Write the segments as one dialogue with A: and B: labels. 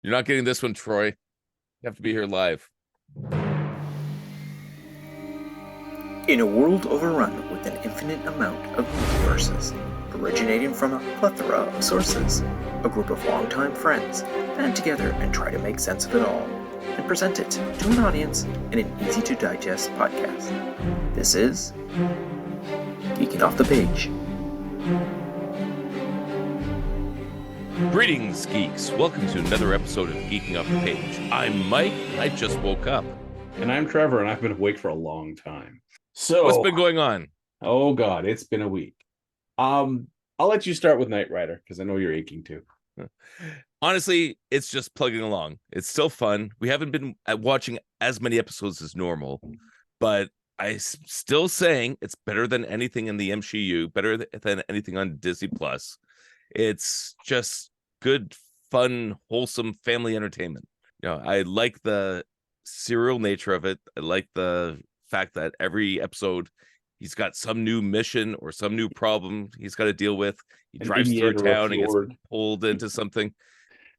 A: You're not getting this one, Troy. You have to be here live.
B: In a world overrun with an infinite amount of universes, originating from a plethora of sources, a group of longtime friends band together and try to make sense of it all, and present it to an audience in an easy-to-digest podcast. This is Geeking Off The Page.
A: Greetings, geeks. Welcome to another episode of Geeking Off The Page. I'm Mike. I just woke up.
C: And I'm Trevor, and I've been awake for a long time. So,
A: What's been going on?
C: Oh God, it's been a week. I'll let you start with Knight Rider because I know you're aching too.
A: Honestly, it's just plugging along. It's still fun. We haven't been watching as many episodes as normal, but I'm still saying it's better than anything in the MCU, better than anything on Disney Plus. It's just good, fun, wholesome family entertainment. You know, I like the serial nature of it. I like the fact that every episode he's got some new mission or some new problem he's got to deal with. He drives through town and gets pulled into something.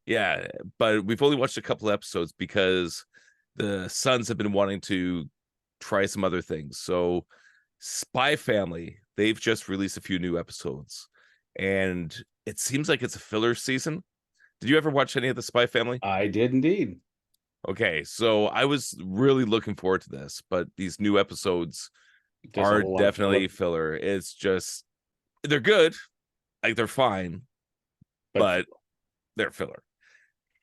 A: Yeah, but we've only watched a couple episodes because the sons have been wanting to try some other things. So Spy Family, they've just released a few new episodes, and it seems like it's a filler season. Did you ever watch any of the Spy Family?
C: I did indeed.
A: Okay, so I was really looking forward to this, but these new episodes are definitely filler. It's just, they're good, like they're fine, but they're filler.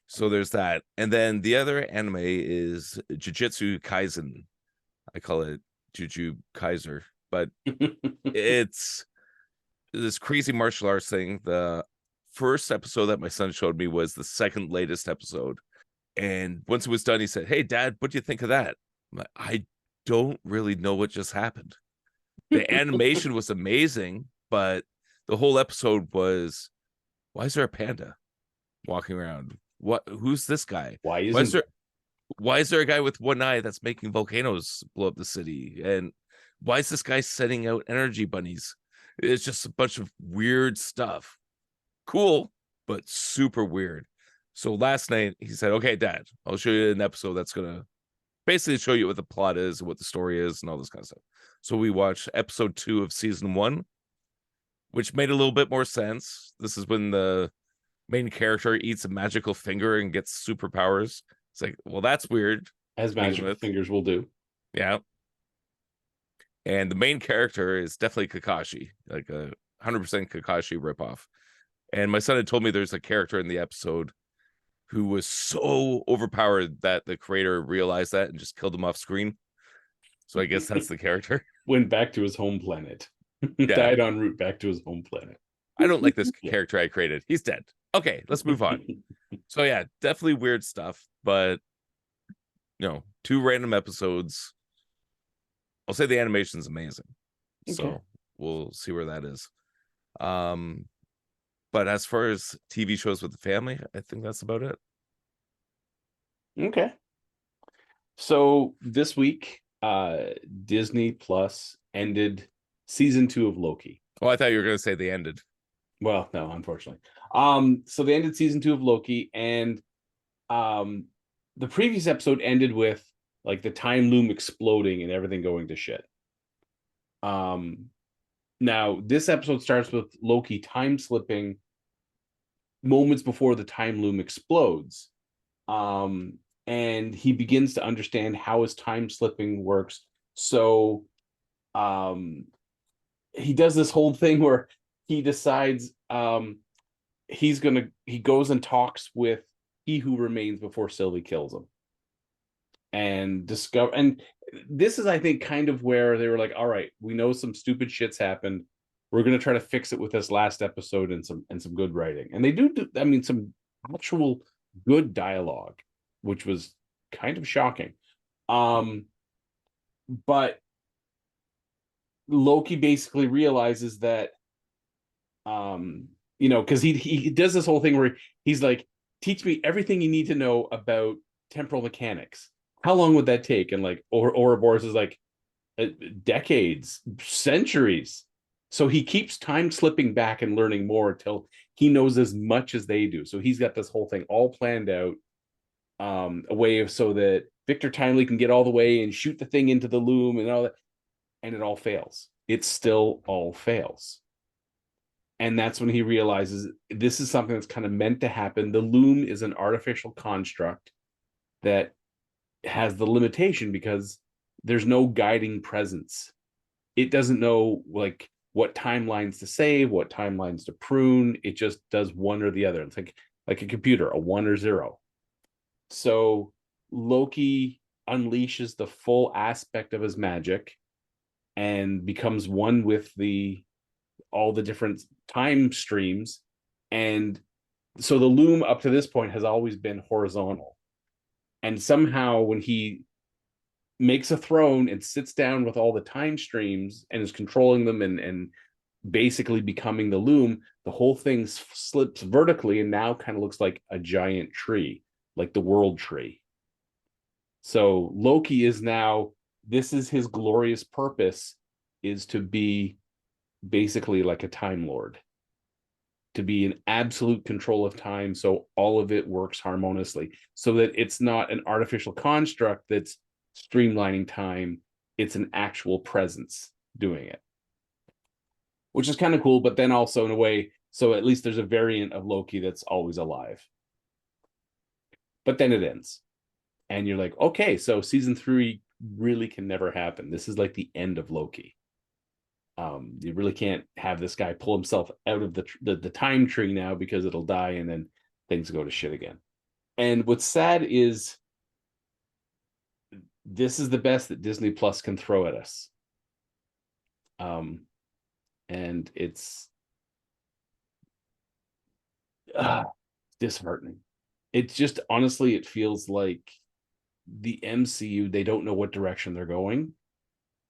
A: So there's that. And then the other anime is Jujutsu Kaisen. I call it Juju Kaiser, but it's this crazy martial arts thing. The first episode that my son showed me was the second latest episode. And once it was done, he said, "Hey, Dad, what do you think of that?" I'm like, I don't really know what just happened. The animation was amazing, but the whole episode was, why is there a panda walking around? Who's this guy? Why is there a guy with one eye that's making volcanoes blow up the city? And why is this guy sending out energy bunnies? It's just a bunch of weird stuff. Cool, but super weird. So last night he said, "Okay, Dad, I'll show you an episode that's gonna basically show you what the plot is, what the story is, and all this kind of stuff." So we watched episode 2 of season 1, which made a little bit more sense. This is when the main character eats a magical finger and gets superpowers. It's like, well, that's weird.
C: As magical fingers will do.
A: Yeah. And the main character is definitely Kakashi, like a 100% Kakashi ripoff. And my son had told me there's a character in the episode who was so overpowered that the creator realized that and just killed him off screen. So I guess that's the character.
C: Went back to his home planet. Died en route back to his home planet.
A: I don't like this character I created. He's dead. Okay, let's move on. So yeah, definitely weird stuff, but 2 random episodes. I'll say the animation's amazing. Okay. So we'll see where that is. But as far as TV shows with the family, I think that's about it.
C: Okay. So this week, Disney Plus ended season 2 of Loki.
A: Oh, I thought you were going to say they ended.
C: Well, no, unfortunately. So they ended season 2 of Loki, and the previous episode ended with like the time loom exploding and everything going to shit. Now this episode starts with Loki time slipping moments before the time loom explodes. And he begins to understand how his time slipping works. So he does this whole thing where he decides he goes and talks with He Who Remains before Sylvie kills him. And this is, I think, kind of where they were like, all right, we know some stupid shit's happened. We're going to try to fix it with this last episode and some good writing. And they do some actual good dialogue, which was kind of shocking. But Loki basically realizes that, because he does this whole thing where he's like, teach me everything you need to know about temporal mechanics. How long would that take? And like Ouroboros is like, decades, centuries. So he keeps time slipping back and learning more until he knows as much as they do. So he's got this whole thing all planned out. a way of so that Victor Timely can get all the way and shoot the thing into the loom and all that, and it all fails. It still all fails. And that's when he realizes this is something that's kind of meant to happen. The loom is an artificial construct that has the limitation because there's no guiding presence. It doesn't know like what timelines to save, what timelines to prune. It just does one or the other. It's like a computer, a 1 or 0. So Loki unleashes the full aspect of his magic and becomes one with all the different time streams. And so the loom up to this point has always been horizontal. And somehow when he makes a throne and sits down with all the time streams and is controlling them and basically becoming the loom, the whole thing slips vertically and now kind of looks like a giant tree, like the world tree. So Loki is now, this is his glorious purpose, is to be basically like a time lord, to be in absolute control of time, so all of it works harmoniously, so that it's not an artificial construct that's streamlining time, it's an actual presence doing it, which is kind of cool. But then also in a way, so at least there's a variant of Loki that's always alive. But then it ends and you're like, okay, so season 3 really can never happen. This is like the end of Loki. You really can't have this guy pull himself out of the time tree now, because it'll die and then things go to shit again. And what's sad is this is the best that Disney Plus can throw at us. And it's disheartening. It's just, honestly, it feels like the MCU, they don't know what direction they're going.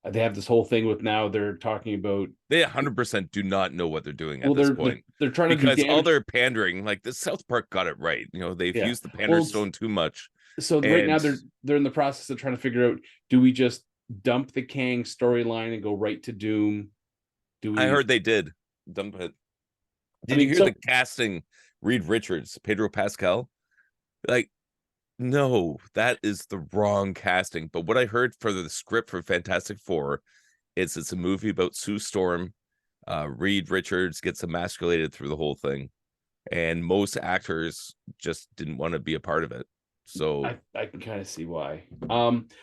C: They have this whole thing with, now they're talking about,
A: they 100% do not know what they're doing at this point.
C: They're trying to
A: because all their pandering, like the South Park got it right. They've used the pander stone too much.
C: So right now they're in the process of trying to figure out, do we just dump the Kang storyline and go right to Doom?
A: I heard they did dump it. Did you hear the casting? Reed Richards, Pedro Pascal. Like, no, that is the wrong casting. But what I heard for the script for Fantastic Four is it's a movie about Sue Storm. Reed Richards gets emasculated through the whole thing, and most actors just didn't want to be a part of it. So
C: I can kind of see why.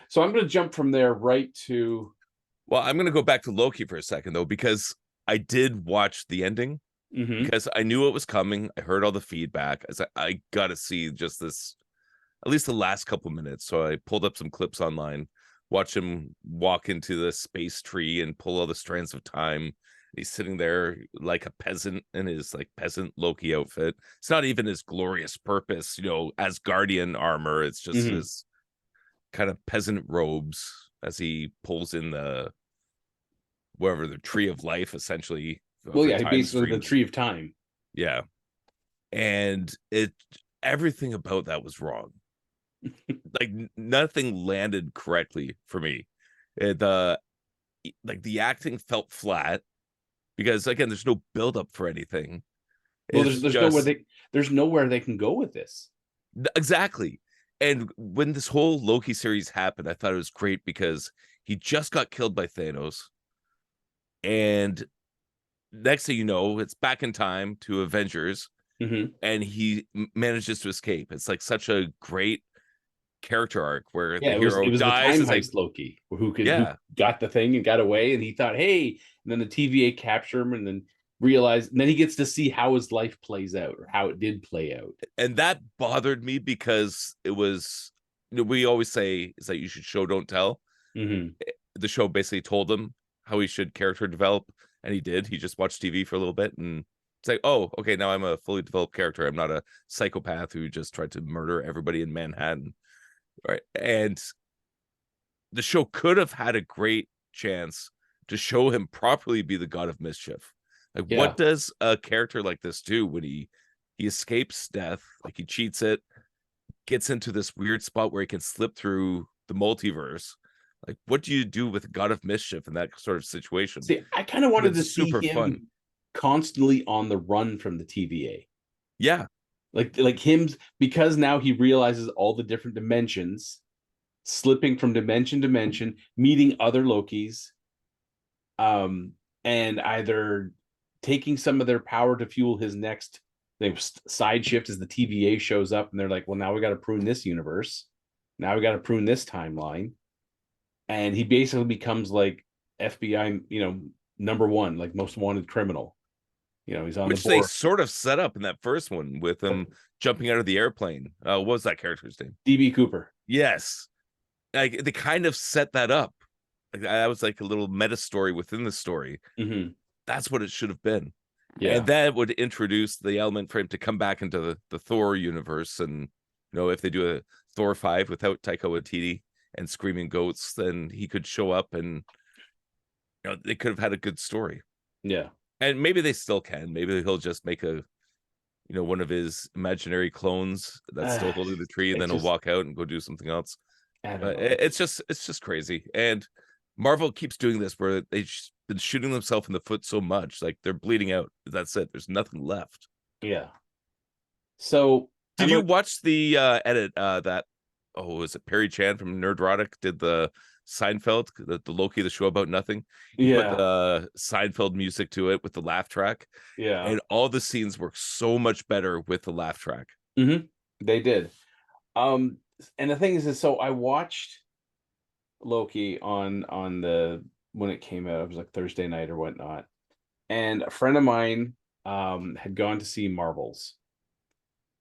C: So I'm going to jump from there right to.
A: Well, I'm going to go back to Loki for a second, though, because I did watch the ending. Because I knew it was coming. I heard all the feedback. I got to see just this, at least the last couple minutes. So I pulled up some clips online, watch him walk into the space tree and pull all the strands of time. He's sitting there like a peasant in his like peasant Loki outfit. It's not even his glorious purpose, as Guardian armor. It's just his kind of peasant robes as he pulls in the tree of life, essentially.
C: Well, yeah, basically the tree of time.
A: Yeah. And everything about that was wrong. Like nothing landed correctly for me. The acting felt flat because, again, there's no buildup for anything.
C: Well, there's nowhere they can go with this.
A: Exactly. And when this whole Loki series happened, I thought it was great because he just got killed by Thanos. And next thing you know, it's back in time to Avengers, and he manages to escape. It's like such a great character arc where the hero
C: was
A: dies.
C: The time heist Loki, who got the thing and got away, and he thought, hey, and then the TVA captured him, and then realized, and then he gets to see how his life plays out, or how it did play out.
A: And that bothered me because it was, we always say is that you should show, don't tell. The show basically told him how he should character develop. And he did. He just watched TV for a little bit and it's like, oh, okay, now I'm a fully developed character. I'm not a psychopath who just tried to murder everybody in Manhattan. Right. And the show could have had a great chance to show him properly be the god of mischief. Like, what does a character like this do when he escapes death? Like, he cheats it, gets into this weird spot where he can slip through the multiverse. Like, what do you do with God of Mischief in that sort of situation?
C: See, I kind of wanted to see him constantly on the run from the TVA.
A: Yeah.
C: Like him, because now he realizes all the different dimensions, slipping from dimension to dimension, meeting other Lokis, and either taking some of their power to fuel his next side shift as the TVA shows up, and they're like, well, now we got to prune this universe. Now we got to prune this timeline. And he basically becomes like FBI, number one, like most wanted criminal. He's on
A: Which
C: the
A: they
C: board.
A: sort of set up in that first one with him jumping out of the airplane. What was that character's name?
C: DB Cooper.
A: Yes. Like they kind of set that up. Like that was like a little meta story within the story.
C: Mm-hmm.
A: That's what it should have been.
C: Yeah.
A: And that would introduce the element for him to come back into the Thor universe. And if they do a Thor 5 without Taika Waititi and screaming goats, then he could show up and they could have had a good story.
C: Yeah.
A: And maybe they still can. Maybe he'll just make a one of his imaginary clones that's still holding the tree, and then he'll walk out and go do something else. But it's just crazy. And Marvel keeps doing this where they've been shooting themselves in the foot so much, like they're bleeding out. That's it. There's nothing left.
C: Yeah. So
A: did you watch the edit that was it Perry Chan from Nerdrotic did the Seinfeld, the Loki, the show about nothing? He put the Seinfeld music to it with the laugh track.
C: Yeah.
A: And all the scenes work so much better with the laugh track.
C: Mm-hmm. They did. And the thing is so I watched Loki on when it came out. It was like Thursday night or whatnot. And a friend of mine had gone to see Marvels.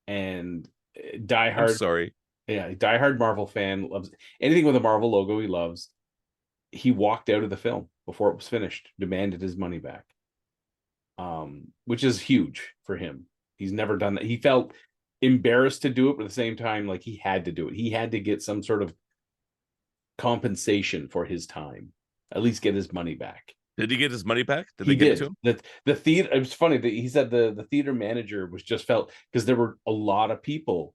C: And diehard Marvel fan, loves anything with a Marvel logo. He loves. He walked out of the film before it was finished, demanded his money back, which is huge for him. He's never done that. He felt embarrassed to do it, but at the same time, like he had to do it. He had to get some sort of compensation for his time, at least get his money back.
A: Did he get his money back? Did they give it to him?
C: The theater. It was funny that he said the theater manager was just felt because there were a lot of people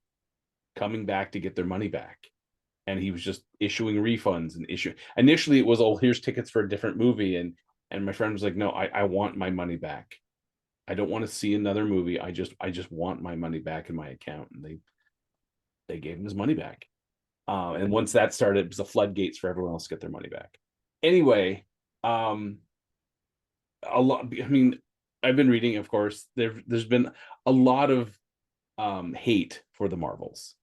C: coming back to get their money back, and he was just issuing refunds and initially it was, oh, here's tickets for a different movie, and my friend was like, no, I want my money back. I don't want to see another movie. I just want my money back in my account. And they gave him his money back, and once that started, it was the floodgates for everyone else to get their money back. Anyway, a lot, I mean, I've been reading, of course, there's been a lot of hate for the Marvels.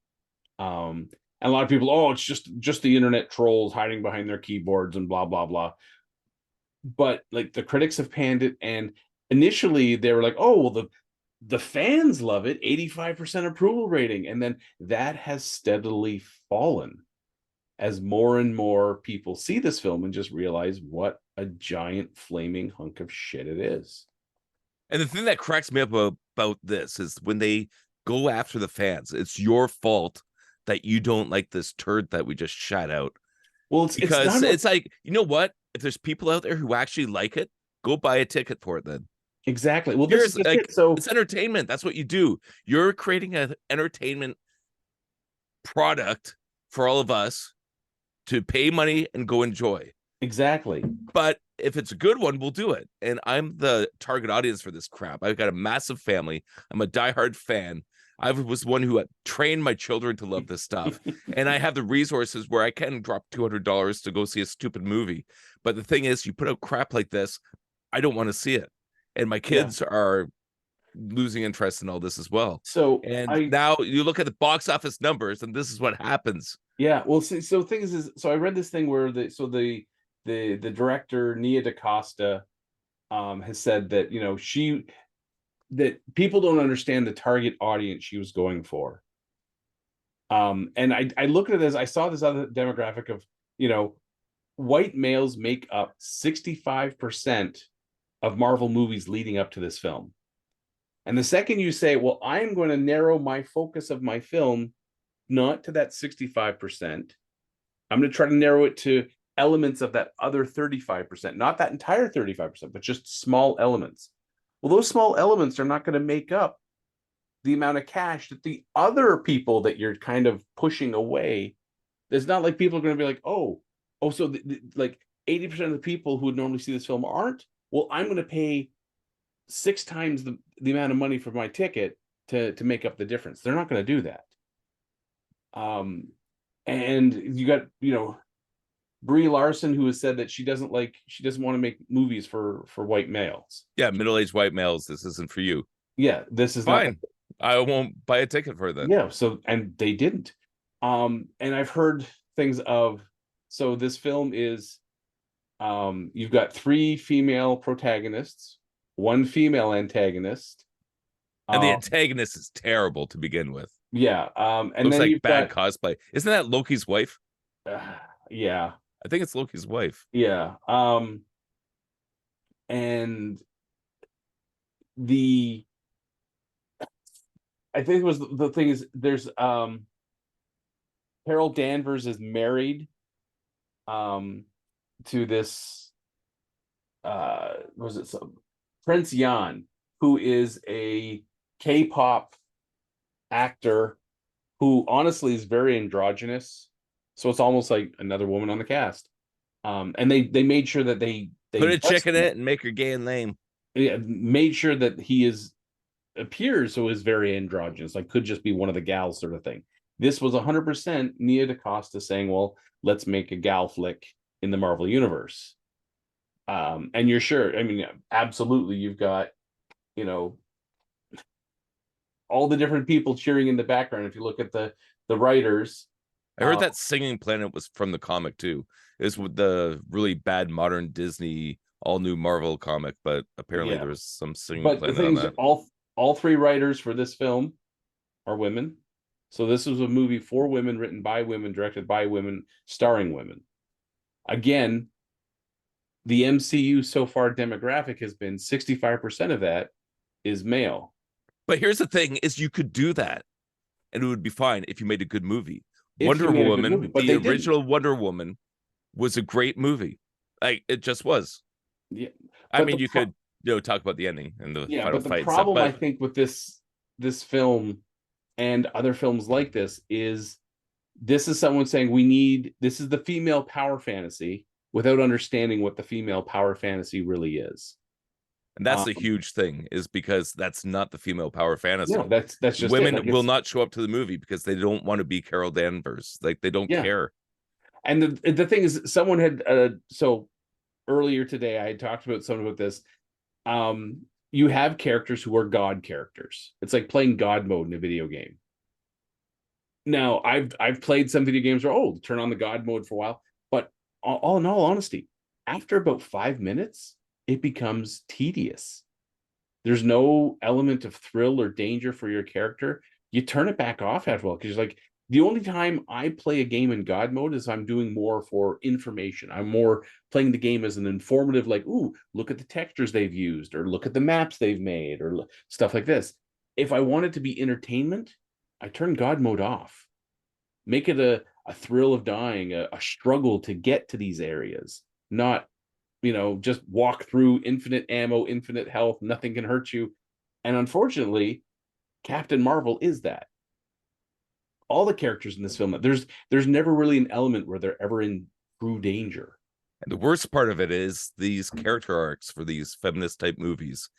C: And a lot of people, oh, it's just the internet trolls hiding behind their keyboards and blah, blah, blah. But like the critics have panned it. And initially they were like, oh, well, the fans love it, 85% approval rating. And then that has steadily fallen as more and more people see this film and just realize what a giant flaming hunk of shit it is.
A: And the thing that cracks me up about this is when they go after the fans, it's your fault that you don't like this turd that we just shot out.
C: Well,
A: it's like, you know what? If there's people out there who actually like it, go buy a ticket for it then.
C: Exactly. Well,
A: this is like, so it's entertainment. That's what you do. You're creating an entertainment product for all of us to pay money and go enjoy.
C: Exactly.
A: But if it's a good one, we'll do it. And I'm the target audience for this crap. I've got a massive family. I'm a diehard fan. I was one who trained my children to love this stuff. And I have the resources where I can drop $200 to go see a stupid movie. But the thing is, you put out crap like this, I don't want to see it. And my kids are losing interest in all this as well.
C: So
A: now you look at the box office numbers, and this is what happens.
C: Yeah, well, so the thing is so I read this thing where the director Nia DaCosta has said that that people don't understand the target audience she was going for. And I look at it as I saw this other demographic of white males make up 65% of Marvel movies leading up to this film. And the second you say, well, I'm going to narrow my focus of my film not to that 65%. I'm going to try to narrow it to elements of that other 35%, not that entire 35%, but just small elements. Well, those small elements are not going to make up the amount of cash that the other people that you're kind of pushing away. It's not like people are going to be like, so like 80% of the people who would normally see this film aren't. Well, I'm going to pay 6 times the amount of money for my ticket to make up the difference. They're not going to do that. And you got, Brie Larson, who has said that she doesn't want to make movies for white males.
A: Yeah, middle-aged white males. This isn't for you.
C: Yeah, this is
A: fine. I won't buy a ticket for that.
C: Yeah, so and they didn't. And I've heard things of, so this film is, you've got 3 female protagonists, 1 female antagonist,
A: and the antagonist is terrible to begin with.
C: Yeah, and
A: looks
C: then
A: like
C: you've
A: bad
C: got,
A: cosplay. Isn't that Loki's wife?
C: Yeah,
A: I think it's Loki's wife.
C: Yeah, and I think it was the thing is there's Carol Danvers is married to this was it some Prince Yan, who is a K-pop actor who honestly is very androgynous, so it's almost like another woman on the cast. And they made sure that they
A: put a chick in it and make her gay and lame.
C: Yeah, made sure that he appears so is very androgynous, like could just be one of the gals sort of thing. This was 100% Nia DaCosta saying, well, let's make a gal flick in the Marvel universe. And you're sure, I mean, absolutely, you've got, all the different people cheering in the background. If you look at the writers,
A: I heard that Singing Planet was from the comic too. It's with the really bad modern Disney all new Marvel comic, but apparently there was some Singing Planet. But the thing is,
C: all 3 writers for this film are women. So this was a movie for women, written by women, directed by women, starring women. Again, the MCU so far demographic has been 65% of that is male.
A: But here's the thing is you could do that and it would be fine if you made a good movie. Wonder Woman, the original Wonder Woman was a great movie. Like it just was.
C: Yeah.
A: I mean, you could talk about the ending and the final fight.
C: The problem I think with this film and other films like this is someone saying this is the female power fantasy without understanding what the female power fantasy really is.
A: And that's the huge thing, is because that's not the female power fantasy.
C: No, that's just
A: women will not show up to the movie because they don't want to be Carol Danvers. Like they don't care.
C: And the thing is, someone had so earlier today I had talked about something about this. You have characters who are God characters. It's like playing God mode in a video game. Now, I've played some video games where turn on the God mode for a while, but all in all honesty, after about 5 minutes, it becomes tedious. There's no element of thrill or danger for your character. You turn it back off after a while because you're like, the only time I play a game in God mode is I'm doing more for information. I'm more playing the game as an informative, like, ooh, look at the textures they've used, or look at the maps they've made, or stuff like this. If I want it to be entertainment, I turn God mode off. Make it a thrill of dying, a struggle to get to these areas, not just walk through infinite ammo, infinite health, nothing can hurt you. And unfortunately, Captain Marvel is that. All the characters in this film, there's never really an element where they're ever in true danger.
A: And the worst part of it is these character arcs for these feminist type movies.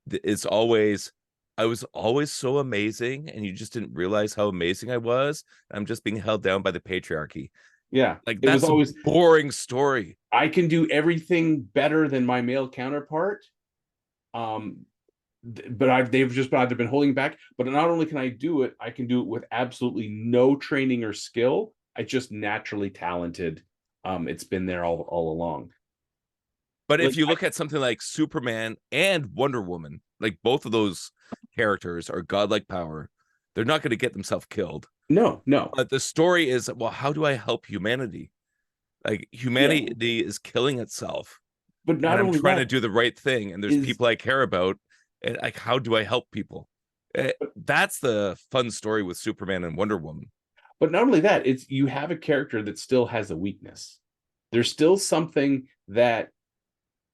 A: It's always, I was always so amazing, and you just didn't realize how amazing I was. I'm just being held down by the patrarchy.
C: Yeah,
A: like that's always a boring story.
C: I can do everything better than my male counterpart. But they've just either been holding back. But not only can I do it, I can do it with absolutely no training or skill. I just naturally talented. It's been there all along.
A: But if you look at something like Superman and Wonder Woman, like both of those characters are godlike power. They're not going to get themselves killed.
C: No.
A: But the story is, well, how do I help humanity? Like humanity is killing itself.
C: But not only
A: I'm trying to do the right thing, and there's people I care about, and like, how do I help people? That's the fun story with Superman and Wonder Woman.
C: But not only that, it's you have a character that still has a weakness. There's still something that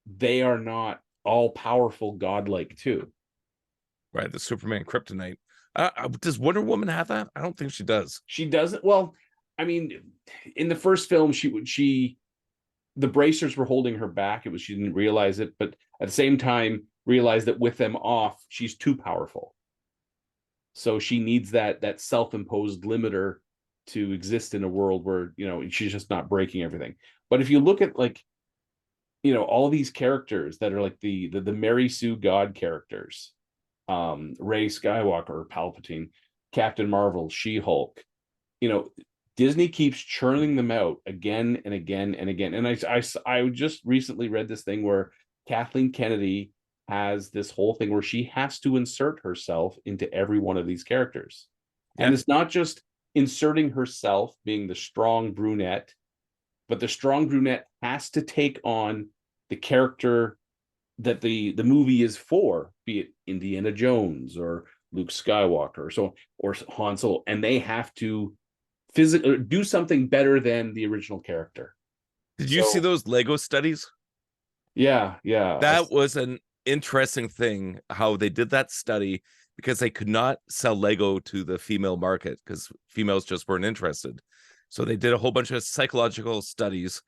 C: they are not all powerful, godlike too.
A: Right, the Superman kryptonite. Does Wonder Woman have that? I don't think she does.
C: She doesn't. Well, I mean, in the first film, the bracers were holding her back. She didn't realize it, but at the same time, realized that with them off, she's too powerful. So she needs that self-imposed limiter to exist in a world where, she's just not breaking everything. But if you look at, like, all these characters that are like the Mary Sue God characters, Rey Skywalker, Palpatine, Captain Marvel, She-Hulk, you know, Disney keeps churning them out again and again and again. And I just recently read this thing where Kathleen Kennedy has this whole thing where she has to insert herself into every one of these characters.
A: Yeah.
C: And it's not just inserting herself being the strong brunette, but the strong brunette has to take on the character that the movie is for, be it Indiana Jones or Luke Skywalker or Han Solo, and they have to physically do something better than the original character.
A: Did you see those Lego studies?
C: Yeah.
A: That was an interesting thing, how they did that study, because they could not sell Lego to the female market because females just weren't interested. So they did a whole bunch of psychological studies,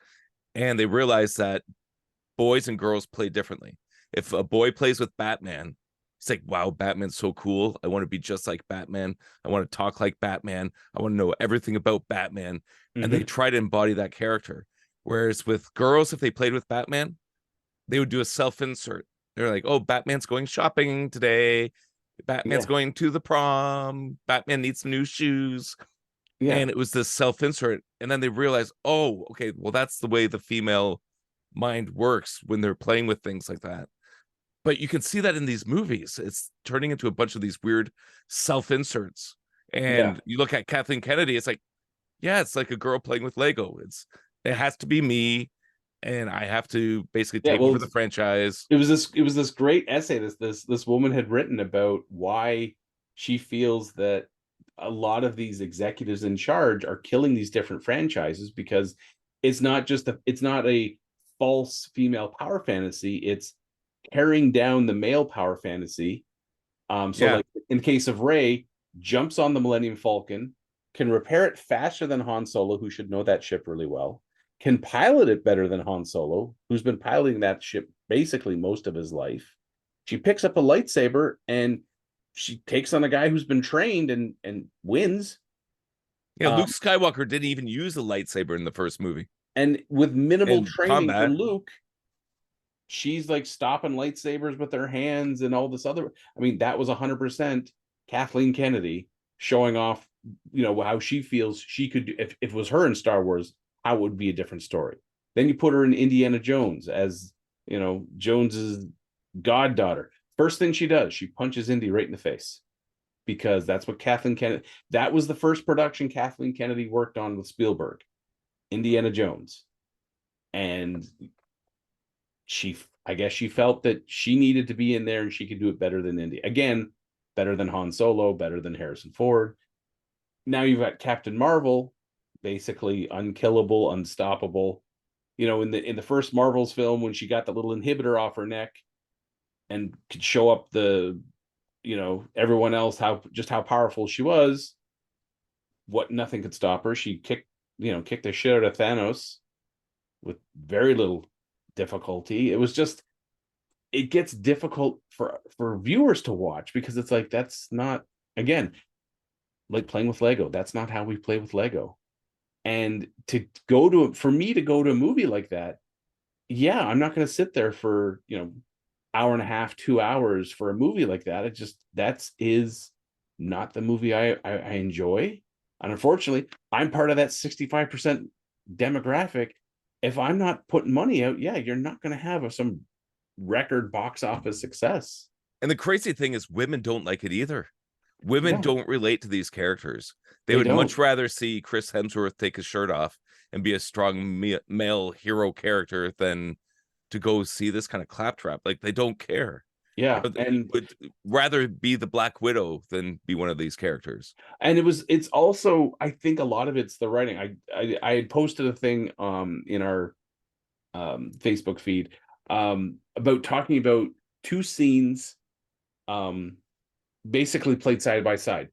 A: and they realized that boys and girls play differently. If a boy plays with Batman, he's like, wow, Batman's so cool. I want to be just like Batman. I want to talk like Batman. I want to know everything about Batman. And they try to embody that character. Whereas with girls, if they played with Batman, they would do a self-insert. They're like, oh, Batman's going shopping today. Batman's going to the prom. Batman needs some new shoes. Yeah. And it was this self-insert. And then they realized, oh, okay, well, that's the way the female mind works when they're playing with things like that. But you can see that in these movies. It's turning into a bunch of these weird self-inserts. And you look at Kathleen Kennedy, it's like, yeah, it's like a girl playing with Lego. It has to be me, and I have to basically take over the franchise.
C: It was this great essay this woman had written about why she feels that a lot of these executives in charge are killing these different franchises, because it's not a false female power fantasy, it's tearing down the male power fantasy. Like in case of Rey, jumps on the Millennium Falcon, can repair it faster than Han Solo, who should know that ship really well, can pilot it better than Han Solo, who's been piloting that ship basically most of his life. She picks up a lightsaber and she takes on a guy who's been trained and wins.
A: Yeah, Luke Skywalker didn't even use a lightsaber in the first movie.
C: And with minimal training from Luke, she's like stopping lightsabers with her hands and all this other. I mean, that was 100% Kathleen Kennedy showing off, how she feels she could do. If it was her in Star Wars, how it would be a different story. Then you put her in Indiana Jones as, Jones's goddaughter. First thing she does, she punches Indy right in the face, because that's what Kathleen Kennedy, that was the first production Kathleen Kennedy worked on with Spielberg, Indiana Jones. And I guess she felt that she needed to be in there and she could do it better than Indy. Again, better than Han Solo, better than Harrison Ford. Now you've got Captain Marvel, basically unkillable, unstoppable. In the first Marvel's film, when she got the little inhibitor off her neck and could show up everyone else how powerful she was, nothing could stop her. She kicked the shit out of Thanos with very little difficulty. It gets difficult for viewers to watch, because it's like, that's not, again, like playing with Lego. That's not how we play with Lego. And for me to go to a movie like that, I'm not going to sit there for hour and a half, 2 hours for a movie like that. That is not the movie I enjoy. And unfortunately, I'm part of that 65% demographic. If I'm not putting money out, you're not going to have some record box office success.
A: And the crazy thing is, women don't like it either. Women don't relate to these characters. They would much rather see Chris Hemsworth take his shirt off and be a strong male hero character than to go see this kind of claptrap. Like, they don't care.
C: Yeah,
A: and would rather be the Black Widow than be one of these characters.
C: And it's also, I think a lot of it's the writing. I had posted a thing in our Facebook feed about talking about two scenes basically played side by side.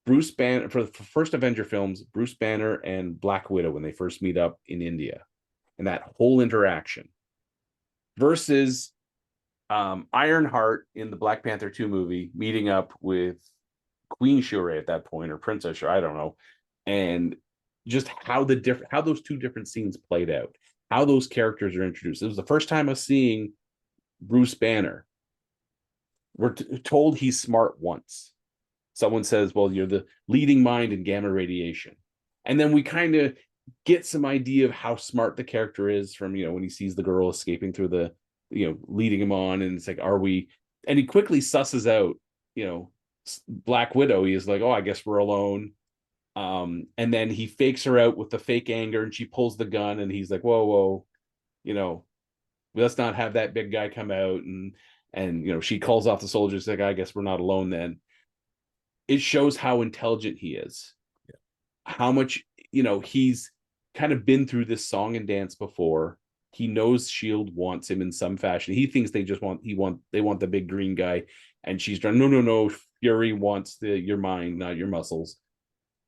C: Bruce Banner, for the first Avenger films, Bruce Banner and Black Widow when they first meet up in India, and that whole interaction, versus Ironheart in the Black Panther 2 movie meeting up with Queen Shuri at that point, or Princess Shuri, I don't know. And just how those two different scenes played out, how those characters are introduced. It was the first time of seeing Bruce Banner. We're told he's smart once. Someone says, well, you're the leading mind in gamma radiation. And then we kind of get some idea of how smart the character is from, when he sees the girl escaping through the, leading him on. And it's like, are we? And he quickly susses out, Black Widow. He is like, oh, I guess we're alone. And then he fakes her out with the fake anger, and she pulls the gun, and he's like, whoa, let's not have that big guy come out. And she calls off the soldiers, like, I guess we're not alone then. It shows how intelligent he is.
A: Yeah.
C: How much, he's kind of been through this song and dance before. He knows Shield wants him in some fashion. He thinks they want the big green guy, and she's trying, no. Fury wants your mind, not your muscles.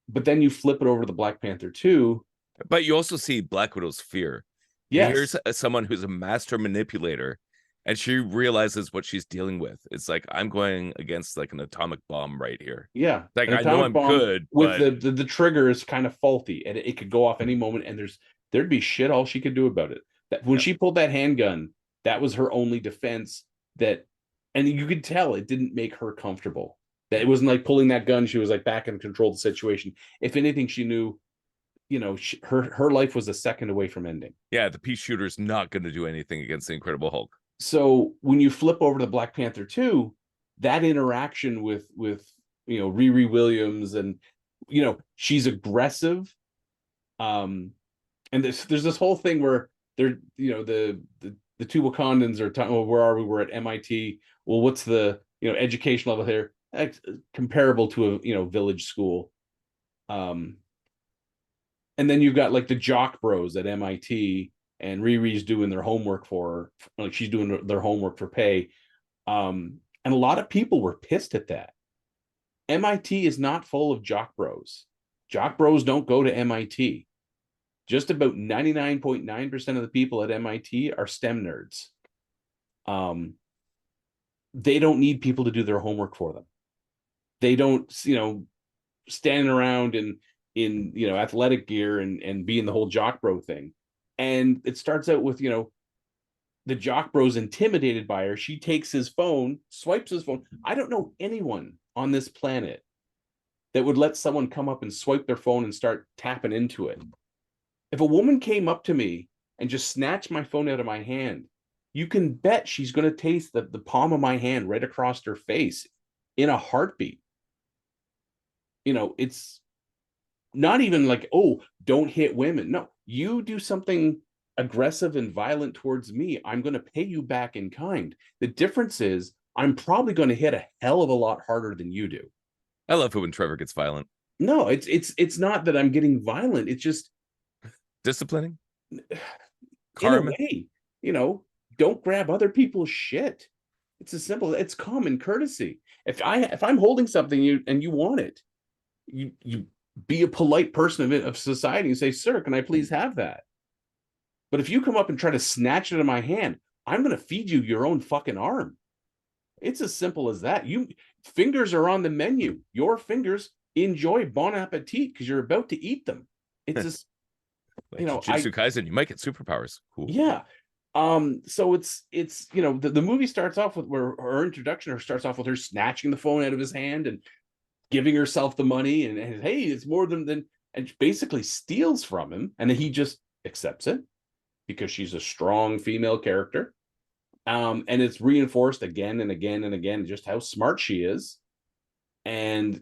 C: But then you flip it over to the Black Panther 2.
A: But you also see Black Widow's fear.
C: Yes.
A: Here's someone who's a master manipulator, and she realizes what she's dealing with. It's like, I'm going against like an atomic bomb right here.
C: Yeah.
A: Like, I know I'm good,
C: with the trigger is kind of faulty, and it could go off any moment, and there'd be shit all she could do about it. That when she pulled that handgun, that was her only defense. And you could tell it didn't make her comfortable. That it wasn't like pulling that gun, she was like back in control of the situation. If anything, she knew, her life was a second away from ending.
A: Yeah, the pea shooter's not going to do anything against the Incredible Hulk.
C: So when you flip over to Black Panther 2, that interaction with Riri Williams, and she's aggressive. And there's this whole thing where they're the two Wakandans are talking, well, where are we? We're at MIT. Well, what's the education level here? Comparable to a village school. And then you've got like the jock bros at MIT, and Riri's doing their homework for her, like she's doing their homework for pay. And a lot of people were pissed at that. MIT is not full of jock bros. Jock bros don't go to MIT. Just about 99.9% of the people at MIT are STEM nerds. They don't need people to do their homework for them. They don't, stand around in athletic gear and be in the whole jock bro thing. And it starts out with, the jock bro's intimidated by her. She takes his phone, swipes his phone. I don't know anyone on this planet that would let someone come up and swipe their phone and start tapping into it. If a woman came up to me and just snatched my phone out of my hand, you can bet she's going to taste the palm of my hand right across her face in a heartbeat. It's not even like, oh, don't hit women. No, you do something aggressive and violent towards me, I'm going to pay you back in kind. The difference is I'm probably going to hit a hell of a lot harder than you do.
A: I love it when Trevor gets violent.
C: No, it's not that I'm getting violent. It's just
A: disciplining.
C: Karma. In a way, don't grab other people's shit. It's as simple. It's common courtesy. If I'm holding something and you want it, you be a polite person of society and say, sir, can I please have that? But if you come up and try to snatch it in my hand, I'm going to feed you your own fucking arm. It's as simple as that. Fingers are on the menu. Your fingers, enjoy, bon appetit, because you're about to eat them. It's just,
A: like Jujutsu Kaisen, you might get superpowers. Cool.
C: Yeah. So it's the movie starts off with where her introduction starts off with her snatching the phone out of his hand and giving herself the money and hey, it's more than and basically steals from him, and then he just accepts it because she's a strong female character. And it's reinforced again and again and again just how smart she is. And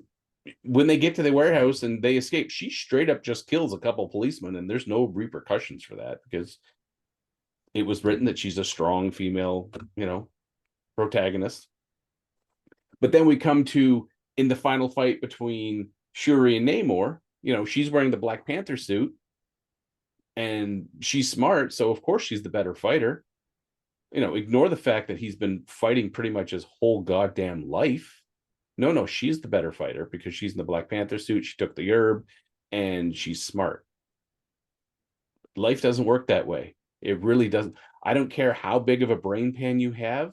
C: when they get to the warehouse and they escape, she straight up just kills a couple policemen, and there's no repercussions for that because it was written that she's a strong female, protagonist. But then we come to, in the final fight between Shuri and Namor, she's wearing the Black Panther suit and she's smart, so of course she's the better fighter. Ignore the fact that he's been fighting pretty much his whole goddamn life. No, she's the better fighter because she's in the Black Panther suit. She took the herb and she's smart. Life doesn't work that way. It really doesn't. I don't care how big of a brain pan you have.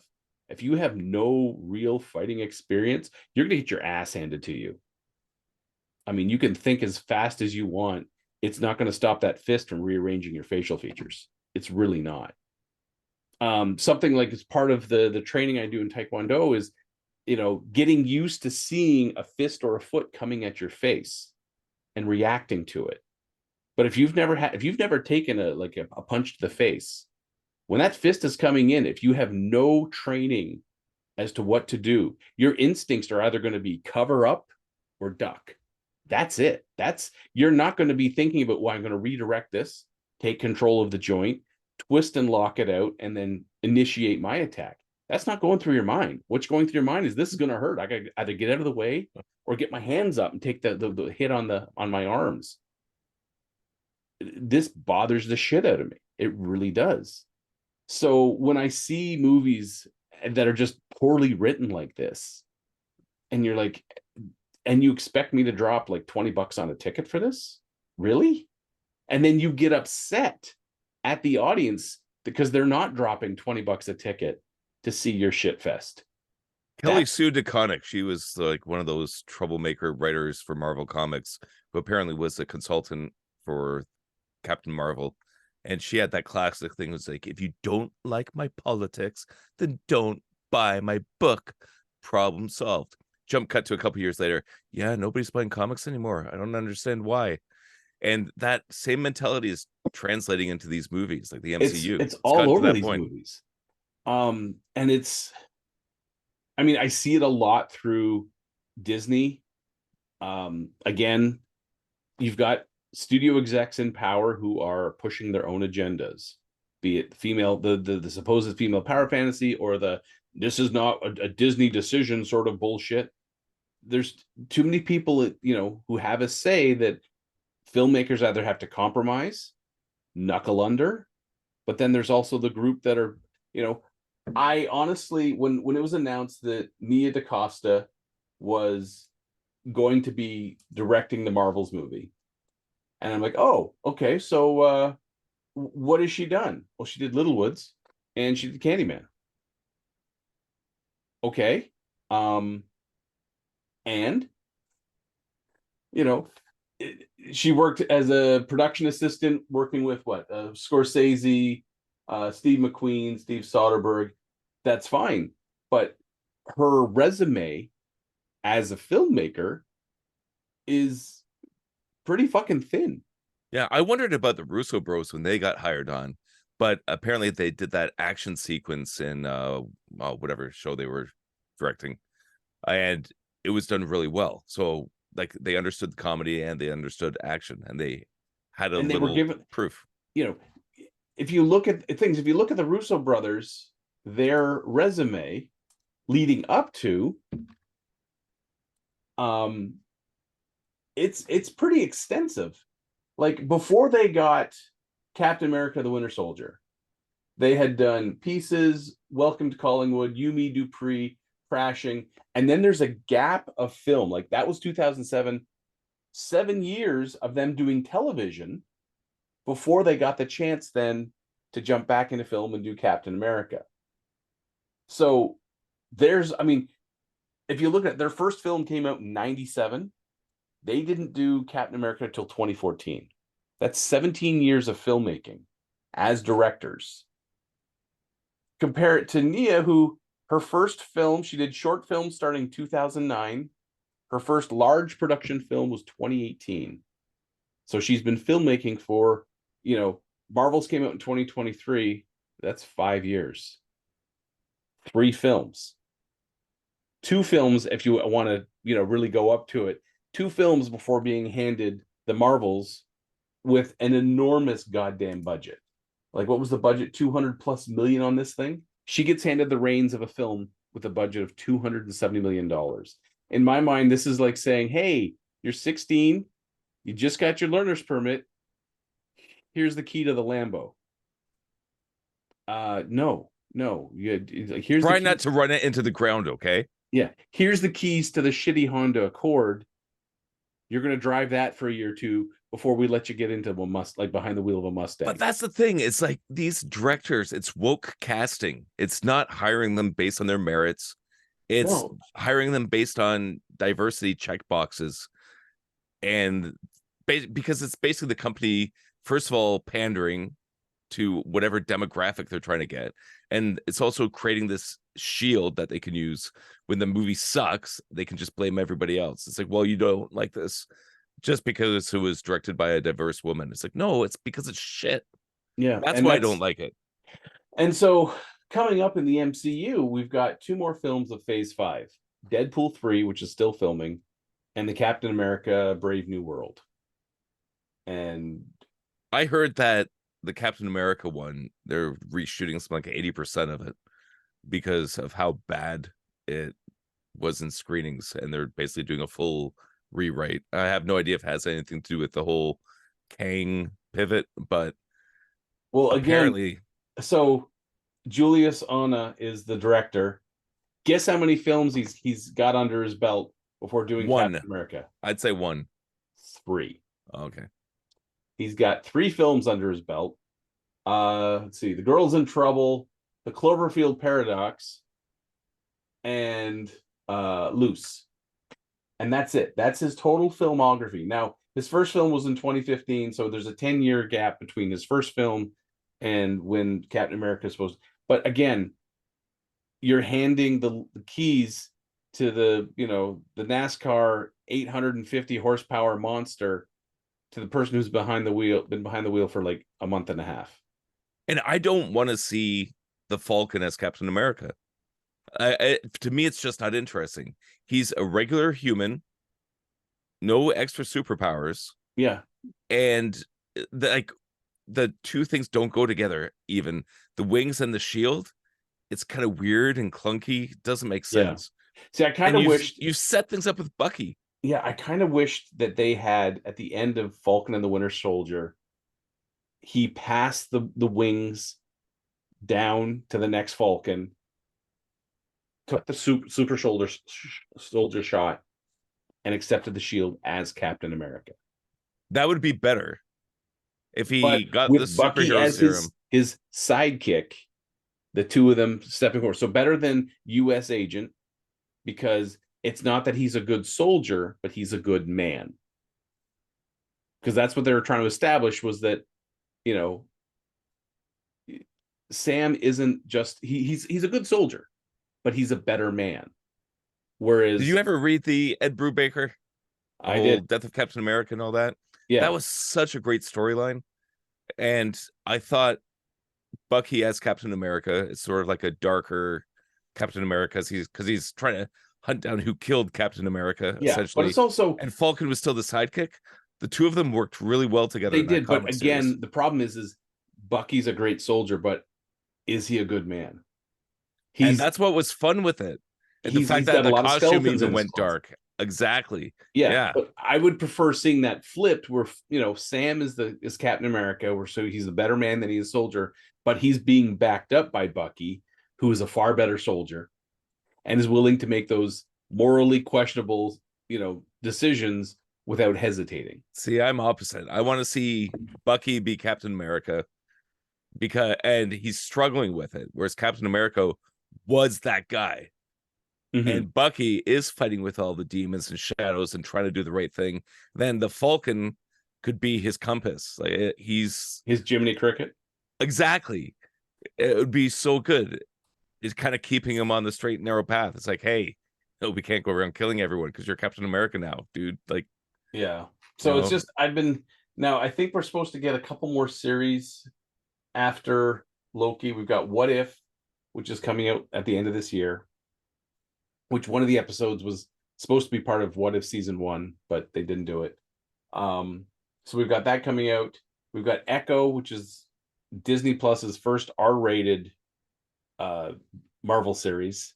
C: If you have no real fighting experience, you're going to get your ass handed to you. I mean, you can think as fast as you want. It's not going to stop that fist from rearranging your facial features. It's really not. Something like as part of the training I do in Taekwondo is, getting used to seeing a fist or a foot coming at your face and reacting to it. But if you've never taken a punch to the face, when that fist is coming in, if you have no training as to what to do, your instincts are either going to be cover up or duck. That's it. You're not going to be thinking about, well, I'm going to redirect this, take control of the joint, twist and lock it out, and then initiate my attack. That's not going through your mind. What's going through your mind is, this is going to hurt. I got to either get out of the way or get my hands up and take the hit on my arms. This bothers the shit out of me. It really does. So when I see movies that are just poorly written like this, and you're like, and you expect me to drop like $20 on a ticket for this? Really? And then you get upset at the audience because they're not dropping $20 a ticket to see your shit fest.
A: Kelly Sue DeConnick, she was like one of those troublemaker writers for Marvel Comics, who apparently was a consultant for Captain Marvel. And she had that classic thing, was like, if you don't like my politics, then don't buy my book. Problem solved. Jump cut to a couple years later. Yeah, nobody's buying comics anymore. I don't understand why. And that same mentality is translating into these movies, like the MCU.
C: It's all over these movies. And I see it a lot through Disney. Again, you've got studio execs in power who are pushing their own agendas, be it the supposed female power fantasy, or this is not a Disney decision sort of bullshit. There's too many people, who have a say that filmmakers either have to compromise, knuckle under, but then there's also the group that are, I honestly, when it was announced that Nia DaCosta was going to be directing the Marvels movie, and I'm like, oh, okay, so what has she done? Well, she did Littlewoods and she did Candyman. Okay. And she worked as a production assistant working with Scorsese, Steve McQueen, Steve Soderbergh. That's fine. But her resume as a filmmaker is pretty fucking thin.
A: Yeah, I wondered about the Russo bros when they got hired on, but apparently they did that action sequence in whatever show they were directing, and it was done really well. So like they understood the comedy and they understood action, and they had a little proof.
C: If you look at things, if you look at the Russo brothers, their resume leading up to, it's pretty extensive. Like before they got Captain America: The Winter Soldier, they had done Pieces, Welcome to Collingwood, You, Me, Dupree, Crashing, and then there's a gap of film. Like that was 2007, 7 years of them doing television before they got the chance then to jump back into film and do Captain America. So if you look at their first film came out in 97, they didn't do Captain America until 2014. That's 17 years of filmmaking as directors. Compare it to Nia, who her first film, she did short films starting 2009. Her first large production film was 2018. So she's been filmmaking for, Marvels came out in 2023. That's 5 years. 3 films. 2 films, if you want to, really go up to it. 2 films before being handed the Marvels with an enormous goddamn budget. Like, what was the budget? 200+ million on this thing? She gets handed the reins of a film with a budget of $270 million. In my mind, this is like saying, hey, you're 16, you just got your learner's permit. Here's the key to the Lambo. No. Here's
A: Try not to run it into the ground, okay?
C: Yeah. Here's the keys to the shitty Honda Accord. You're going to drive that for a year or two before we let you get into behind the wheel of a Mustang.
A: But that's the thing. It's like these directors, it's woke casting. It's not hiring them based on their merits. It's hiring them based on diversity check boxes. And because it's basically the company, first of all, pandering to whatever demographic they're trying to get. And it's also creating this shield that they can use when the movie sucks. They can just blame everybody else. It's like, well, you don't like this just because it was directed by a diverse woman. It's like, no, it's because it's shit.
C: Yeah.
A: That's why I don't like it.
C: And so coming up in the MCU, we've got 2 more films of Phase 5. Deadpool 3, which is still filming, and the Captain America Brave New World. And
A: I heard that the Captain America one, they're reshooting something like 80% of it because of how bad it was in screenings, and they're basically doing a full rewrite. I have no idea if it has anything to do with the whole Kang pivot, but apparently.
C: Again, so Julius Onah is the director. Guess how many films he's got under his belt before doing
A: 1.
C: Captain America?
A: I'd say 1.
C: 3.
A: Okay.
C: He's got 3 films under his belt. Let's see. The Girl's in Trouble, The Cloverfield Paradox, and Loose. And that's it. That's his total filmography. Now, his first film was in 2015, so there's a 10-year gap between his first film and when Captain America is supposed to. But again, you're handing the keys to the NASCAR 850 horsepower monster to the person who's been behind the wheel for like a month and a half.
A: And I don't want to see the Falcon as Captain America. To me, it's just not interesting. He's a regular human, no extra superpowers.
C: Yeah.
A: And the 2 things don't go together. Even the wings and the shield, it's kind of weird and clunky. It doesn't make sense.
C: Yeah. See, I kind of wished
A: you set things up with Bucky.
C: Yeah, I kind of wished that they had at the end of Falcon and the Winter Soldier, he passed the wings down to the next Falcon, took the super soldier shot, and accepted the shield as Captain America.
A: That would be better if he got
C: with
A: the
C: Bucky
A: superhero
C: as
A: serum.
C: his sidekick, the 2 of them stepping forward. So better than U.S. Agent, because it's not that he's a good soldier, but he's a good man. Because that's what they were trying to establish, was that, Sam isn't just he's a good soldier, but he's a better man. Whereas,
A: did you ever read the Ed Brubaker?
C: I did.
A: Death of Captain America and all that.
C: Yeah,
A: that was such a great storyline, and I thought Bucky as Captain America is sort of like a darker Captain America, because he's trying to hunt down who killed Captain America.
C: Yeah,
A: essentially.
C: But it's also,
A: and Falcon was still the sidekick. The 2 of them worked really well together.
C: They did, but again,
A: series.
C: The problem is Bucky's a great soldier, but is he a good man?
A: And that's what was fun with it. And the fact that the costume even went dark. Exactly.
C: Yeah. But I would prefer seeing that flipped, where Sam is Captain America, where so he's a better man than he is a soldier, but he's being backed up by Bucky, who is a far better soldier and is willing to make those morally questionable, decisions without hesitating.
A: See, I'm opposite. I want to see Bucky be Captain America, and he's struggling with it, whereas Captain America was that guy. Mm-hmm. And Bucky is fighting with all the demons and shadows and trying to do the right thing. Then the Falcon could be his compass. Like he's
C: his Jiminy Cricket.
A: Exactly. It would be so good. It's kind of keeping him on the straight and narrow path. It's like, hey, no, we can't go around killing everyone because you're Captain America now, dude. Like,
C: yeah. So it's just, I think we're supposed to get a couple more series after Loki. We've got What If, which is coming out at the end of this year, which one of the episodes was supposed to be part of What If season 1, but they didn't do it. So we've got that coming out. We've got Echo, which is Disney Plus's first R-rated Marvel series.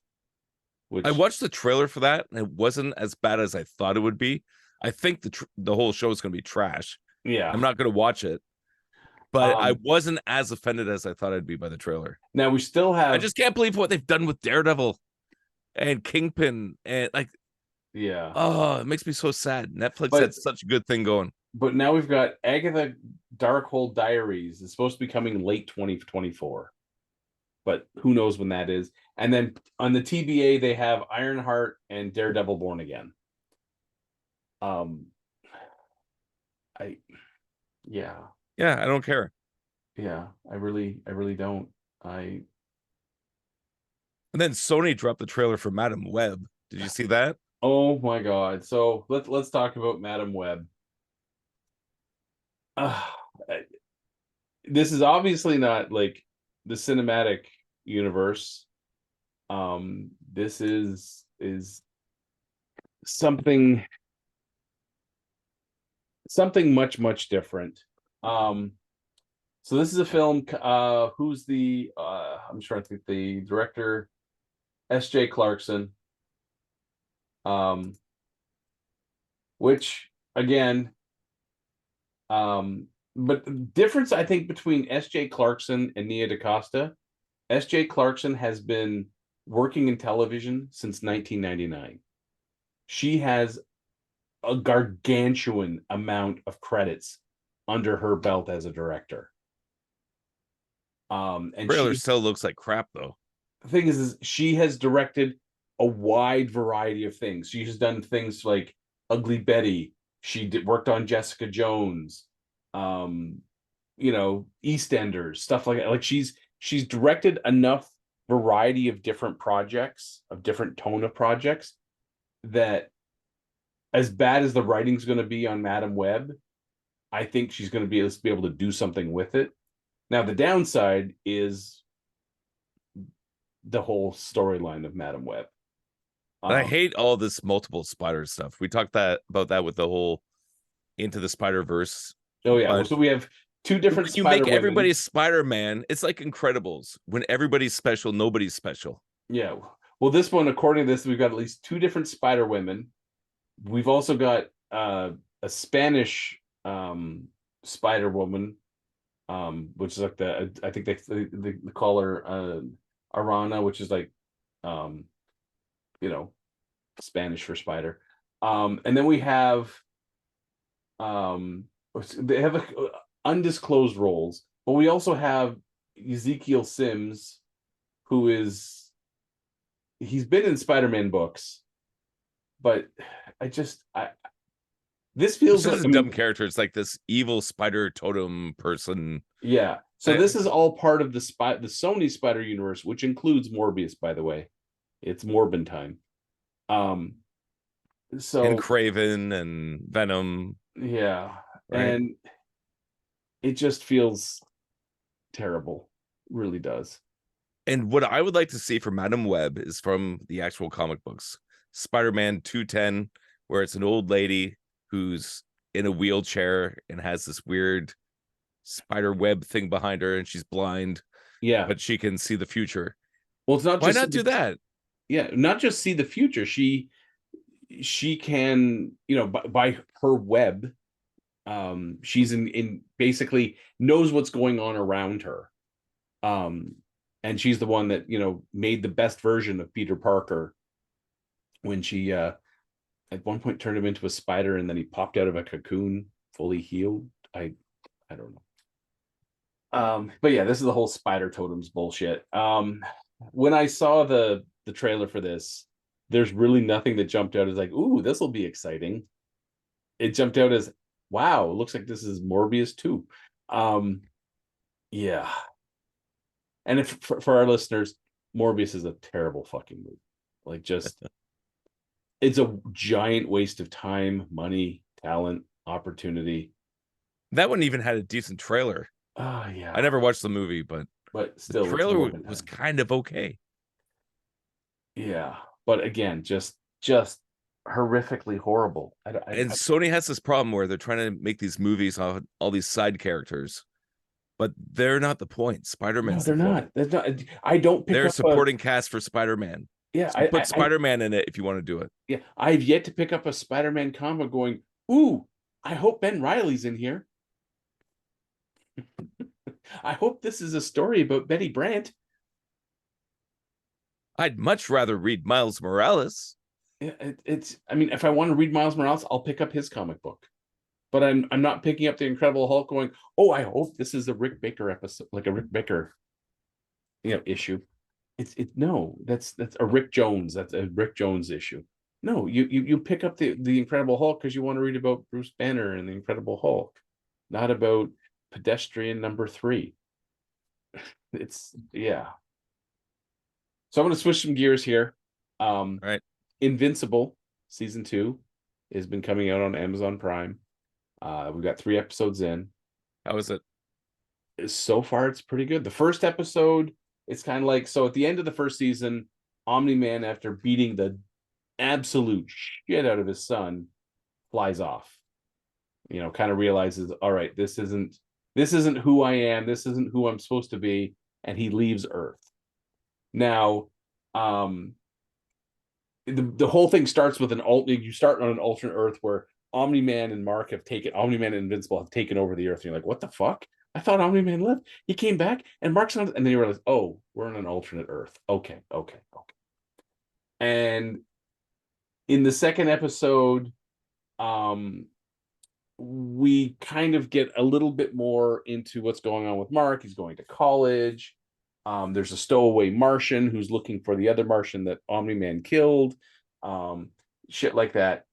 C: Which
A: I watched the trailer for that, and it wasn't as bad as I thought it would be. I think the whole show is going to be trash.
C: Yeah,
A: I'm not going to watch it, but I wasn't as offended as I thought I'd be by the trailer.
C: Now we still have.
A: I just can't believe what they've done with Daredevil and Kingpin, and like,
C: yeah.
A: Oh, it makes me so sad. Netflix had such a good thing going.
C: but now we've got Agatha Darkhold Diaries. It's supposed to be coming late 2024, but who knows when that is. And then on the TBA, they have Ironheart and Daredevil Born Again. I yeah.
A: Yeah, I don't care.
C: Yeah, I really don't.
A: And then Sony dropped the trailer for Madam Web. Did you see that?
C: Oh my god. So let's talk about Madam Web. Uh, this is obviously not like the cinematic universe. This is something much different. So this is a film. Who's the? I'm trying to think. The director, S.J. Clarkson. Which again, but the difference I think between S.J. Clarkson and Nia DaCosta, S.J. Clarkson has been working in television since 1999. She has a gargantuan amount of credits under her belt as a director. And
A: Trailer still looks like crap though.
C: The thing is she has directed a wide variety of things. She has done things like Ugly Betty. She worked on Jessica Jones, EastEnders, stuff like that. Like she's directed enough variety of different projects, of different tone of projects, that as bad as the writing's going to be on Madam Web, I think she's going to be able to do something with it. Now, the downside is the whole storyline of Madam Web.
A: And I hate all this multiple spider stuff. We talked about that with the whole Into the Spider-Verse.
C: Oh yeah, so we have two different.
A: When you make everybody Spider-Man, it's like Incredibles. When everybody's special, nobody's special.
C: Yeah. Well, this one, according to this, we've got at least two different Spider Women. We've also got a Spanish Spider Woman, which is like I think they call her Arana, which is like Spanish for spider. And then we have they have undisclosed roles, but we also have Ezekiel Sims, who he's been in Spider-Man books, but this feels like
A: a dumb character. It's like this evil spider totem person.
C: Yeah. So this is all part of the Sony Spider Universe, which includes Morbius, by the way. It's Morbin time. So
A: and Craven and Venom.
C: Yeah. Right? And it just feels terrible. Really does.
A: And what I would like to see for Madam Web is from the actual comic books. Spider-Man 210, where it's an old lady who's in a wheelchair and has this weird spider web thing behind her, and she's blind.
C: Yeah.
A: But she can see the future.
C: Well, it's not.
A: Why not do that?
C: Yeah, not just see the future. She can, by her web, she's in basically knows what's going on around her. And she's the one that, made the best version of Peter Parker when she at one point turned him into a spider and then he popped out of a cocoon fully healed. I don't know. But yeah, this is the whole spider totems bullshit. When I saw the trailer for this, there's really nothing that jumped out as like, ooh, this will be exciting. It jumped out as, wow, it looks like this is Morbius too. Yeah. And if for our listeners, Morbius is a terrible fucking movie. Like, just it's a giant waste of time, money, talent, opportunity.
A: That one even had a decent trailer.
C: Oh yeah.
A: I never watched the movie, but
C: still,
A: the trailer was kind of okay.
C: Yeah, but again, just horrifically horrible.
A: And Sony has this problem where they're trying to make these movies on all these side characters, but they're not the point. Spider-Man's
C: they're not. That's not. I don't.
A: They're supporting cast for Spider-Man.
C: Yeah,
A: so put Spider-Man in it if you want to do it.
C: Yeah, I've yet to pick up a Spider-Man comic going, ooh, I hope Ben Reilly's in here. I hope this is a story about Betty Brant.
A: I'd much rather read Miles Morales.
C: It's. I mean, if I want to read Miles Morales, I'll pick up his comic book. But I'm not picking up the Incredible Hulk going, oh, I hope this is a Rick Baker episode, like a Rick Baker, issue. No, that's a Rick Jones. That's a Rick Jones issue. No, you pick up the Incredible Hulk because you want to read about Bruce Banner and the Incredible Hulk, not about pedestrian number 3. It's So I'm going to switch some gears here.
A: Right.
C: Invincible season 2 has been coming out on Amazon Prime. We've got 3 episodes in.
A: How is it?
C: So far, it's pretty good. The first episode, it's kind of like, so at the end of the first season, Omni-Man, after beating the absolute shit out of his son, flies off. Kind of realizes, all right, this isn't who I am. This isn't who I'm supposed to be, and he leaves Earth. Now, the whole thing starts with you start on an alternate Earth where Omni-Man and Omni-Man and Invincible have taken over the Earth. And you're like, what the fuck? I thought Omni-Man left. He came back, and Mark's on, and then you realize, oh, we're on an alternate Earth. Okay. And in the second episode, we kind of get a little bit more into what's going on with Mark. He's going to college. There's a stowaway Martian who's looking for the other Martian that Omni-Man killed. Shit like that.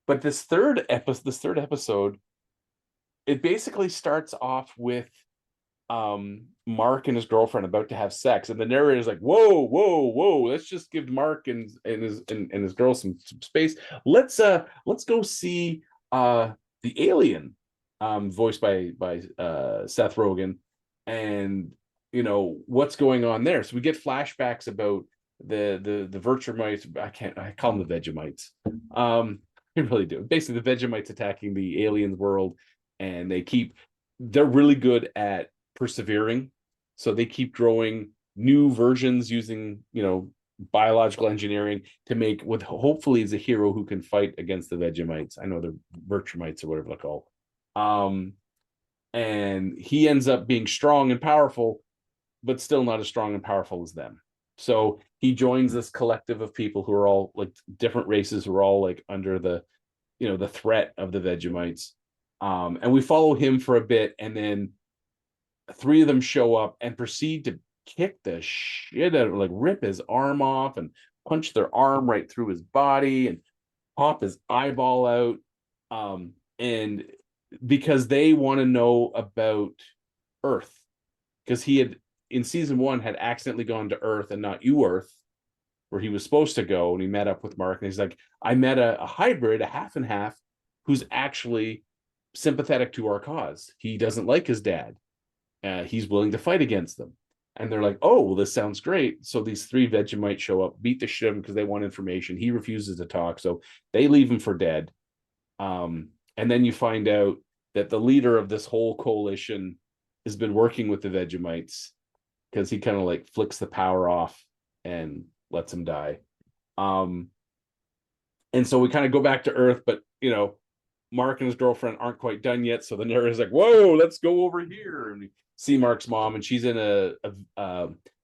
C: But this third episode, it basically starts off with Mark and his girlfriend about to have sex, and the narrator is like, whoa, let's just give Mark and his girl some space. Let's go see the alien, voiced by Seth Rogen, and what's going on there. So we get flashbacks about the Virtumites. I call them the Vegemites. I really do. Basically, the Vegemites attacking the aliens world, and they're really good at persevering. So they keep growing new versions using, biological engineering to make what hopefully is a hero who can fight against the Vegemites. I know they're Virtumites or whatever they're called. And he ends up being strong and powerful, but still not as strong and powerful as them. So he joins this collective of people who are all like different races, who are all like under the threat of the Vegemites. And we follow him for a bit, and then 3 of them show up and proceed to kick the shit out of, like, rip his arm off and punch their arm right through his body and pop his eyeball out. And because they want to know about Earth, because he had in season 1 had accidentally gone to Earth and not Earth, where he was supposed to go, and he met up with Mark, and he's like, I met a hybrid, a half and half, who's actually sympathetic to our cause. He doesn't like his dad. He's willing to fight against them. And they're like, oh, well, this sounds great. So these 3 Vegemites show up, beat the shit out of him because they want information. He refuses to talk, so they leave him for dead. And then you find out that the leader of this whole coalition has been working with the Vegemites, because he kind of like flicks the power off and lets him die. And so we kind of go back to Earth, but Mark and his girlfriend aren't quite done yet. So the narrator's like, whoa, let's go over here. And we see Mark's mom, and she's in a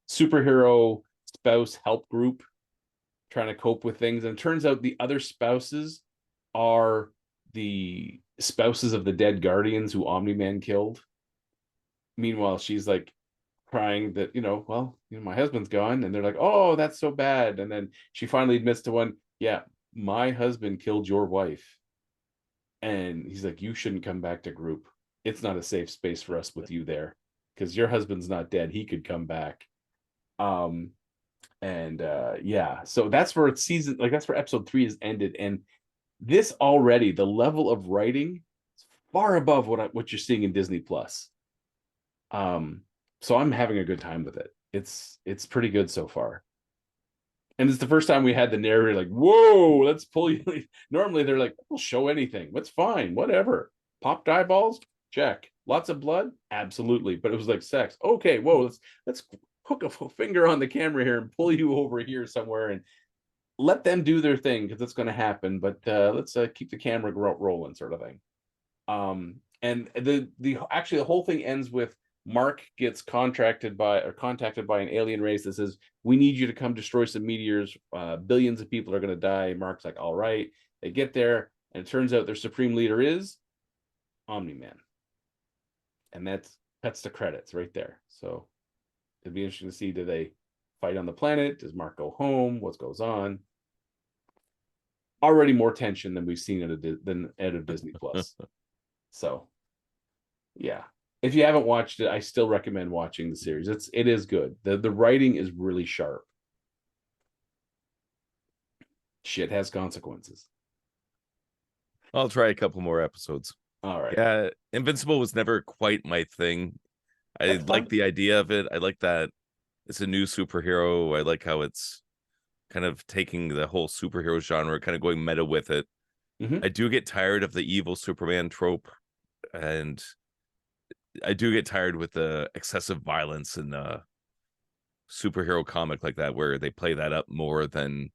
C: superhero spouse help group trying to cope with things. And it turns out the other spouses are the spouses of the dead Guardians who Omni-Man killed. Meanwhile, she's like crying that, my husband's gone. And they're like, oh, that's so bad. And then she finally admits to one, yeah, my husband killed your wife. And he's like, you shouldn't come back to group. It's not a safe space for us with you there, because your husband's not dead. He could come back. So that's where that's where episode 3 has ended. And this already, the level of writing is far above what you're seeing in Disney Plus. So I'm having a good time with it. It's pretty good so far. And it's the first time we had the narrator like, whoa, let's pull you. Normally they're like, we'll show anything. That's fine. Whatever. Popped eyeballs? Check. Lots of blood? Absolutely. But it was like sex. Okay, whoa, let's hook a finger on the camera here and pull you over here somewhere and let them do their thing, because it's going to happen. But let's keep the camera rolling, sort of thing. And the whole thing ends with Mark gets contacted by an alien race that says, we need you to come destroy some meteors. Billions of people are going to die. Mark's like, all right. They get there, and it turns out their supreme leader is Omni-Man. And that's the credits right there. So it'd be interesting to see, do they fight on the planet? Does Mark go home? What goes on? Already more tension than we've seen out of Disney Plus. So yeah. If you haven't watched it, I still recommend watching the series. It is good. The writing is really sharp. Shit has consequences.
A: I'll try a couple more episodes.
C: All right.
A: Yeah, Invincible was never quite my thing. I like the idea of it. I like that it's a new superhero. I like how it's kind of taking the whole superhero genre, kind of going meta with it.
C: Mm-hmm.
A: I do get tired of the evil Superman trope, and I do get tired with the excessive violence in a superhero comic like that, where they play that up more than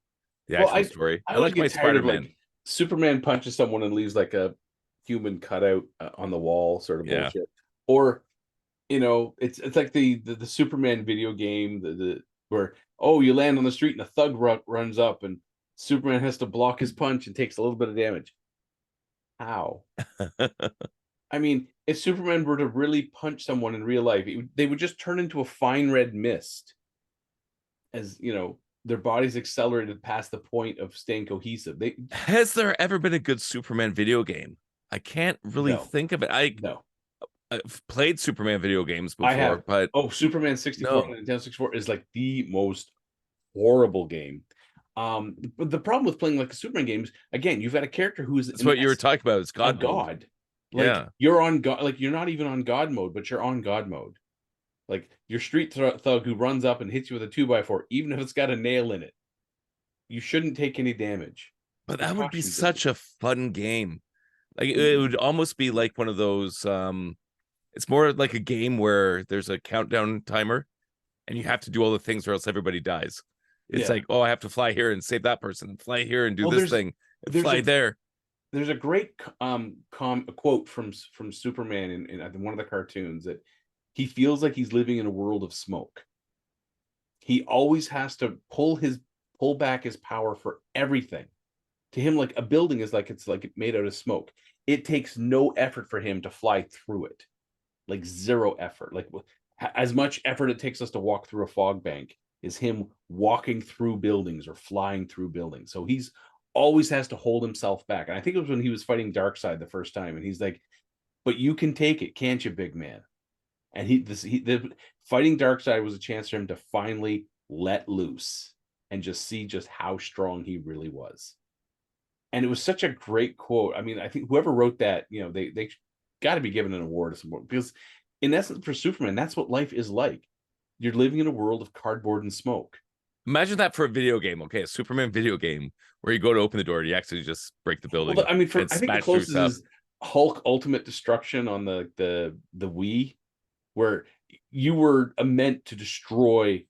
A: the actual story.
C: I
A: I
C: always
A: like my
C: get tired of
A: Spider-Man.
C: like Superman punches someone and leaves like a human cutout on the wall, sort of bullshit. Or it's like the Superman video game, the where you land on the street and a thug runs up and Superman has to block his punch and takes a little bit of damage. How? I mean, if Superman were to really punch someone in real life, they would just turn into a fine red mist. As their bodies accelerated past the point of staying cohesive.
A: Has there ever been a good Superman video game? I can't really think of it. I've played Superman video games before,
C: I have.
A: but
C: Superman 64 and Nintendo 64 is like the most horrible game. But the problem with playing like a Superman games, again, you've got a character who is
A: that's what you were talking about. It's God mode.
C: Like you're on God, like you're not even on God mode, but you're on God mode. Like your street thug who runs up and hits you with a 2x4, even if it's got a nail in it, you shouldn't take any damage.
A: But that would be such a fun game. Like it would almost be like one of those. It's more like a game where there's a countdown timer, and you have to do all the things or else everybody dies. It's like, I have to fly here and save that person, fly here and do this thing, and fly there.
C: There's a great quote from Superman in one of the cartoons that he feels like he's living in a world of smoke. He always has to pull back his power for everything. To him, like a building is like it's made out of smoke. It takes no effort for him to fly through it, like zero effort. Like as much effort it takes us to walk through a fog bank is him walking through buildings or flying through buildings. So he's always has to hold himself back. And I think it was when he was fighting Darkseid the first time, and he's like, "But you can take it, can't you, big man?" And the fighting Darkseid was a chance for him to finally let loose and just see just how strong he really was. And it was such a great quote. I mean, I think whoever wrote that, they got to be given an award or something, because in essence, for Superman, that's what life is like. You're living in a world of cardboard and smoke.
A: Imagine that for a video game. Okay, a Superman video game where you go to open the door, you actually just break the building.
C: Well, I mean, I think the closest is Hulk Ultimate Destruction on the Wii, where you were meant to destroy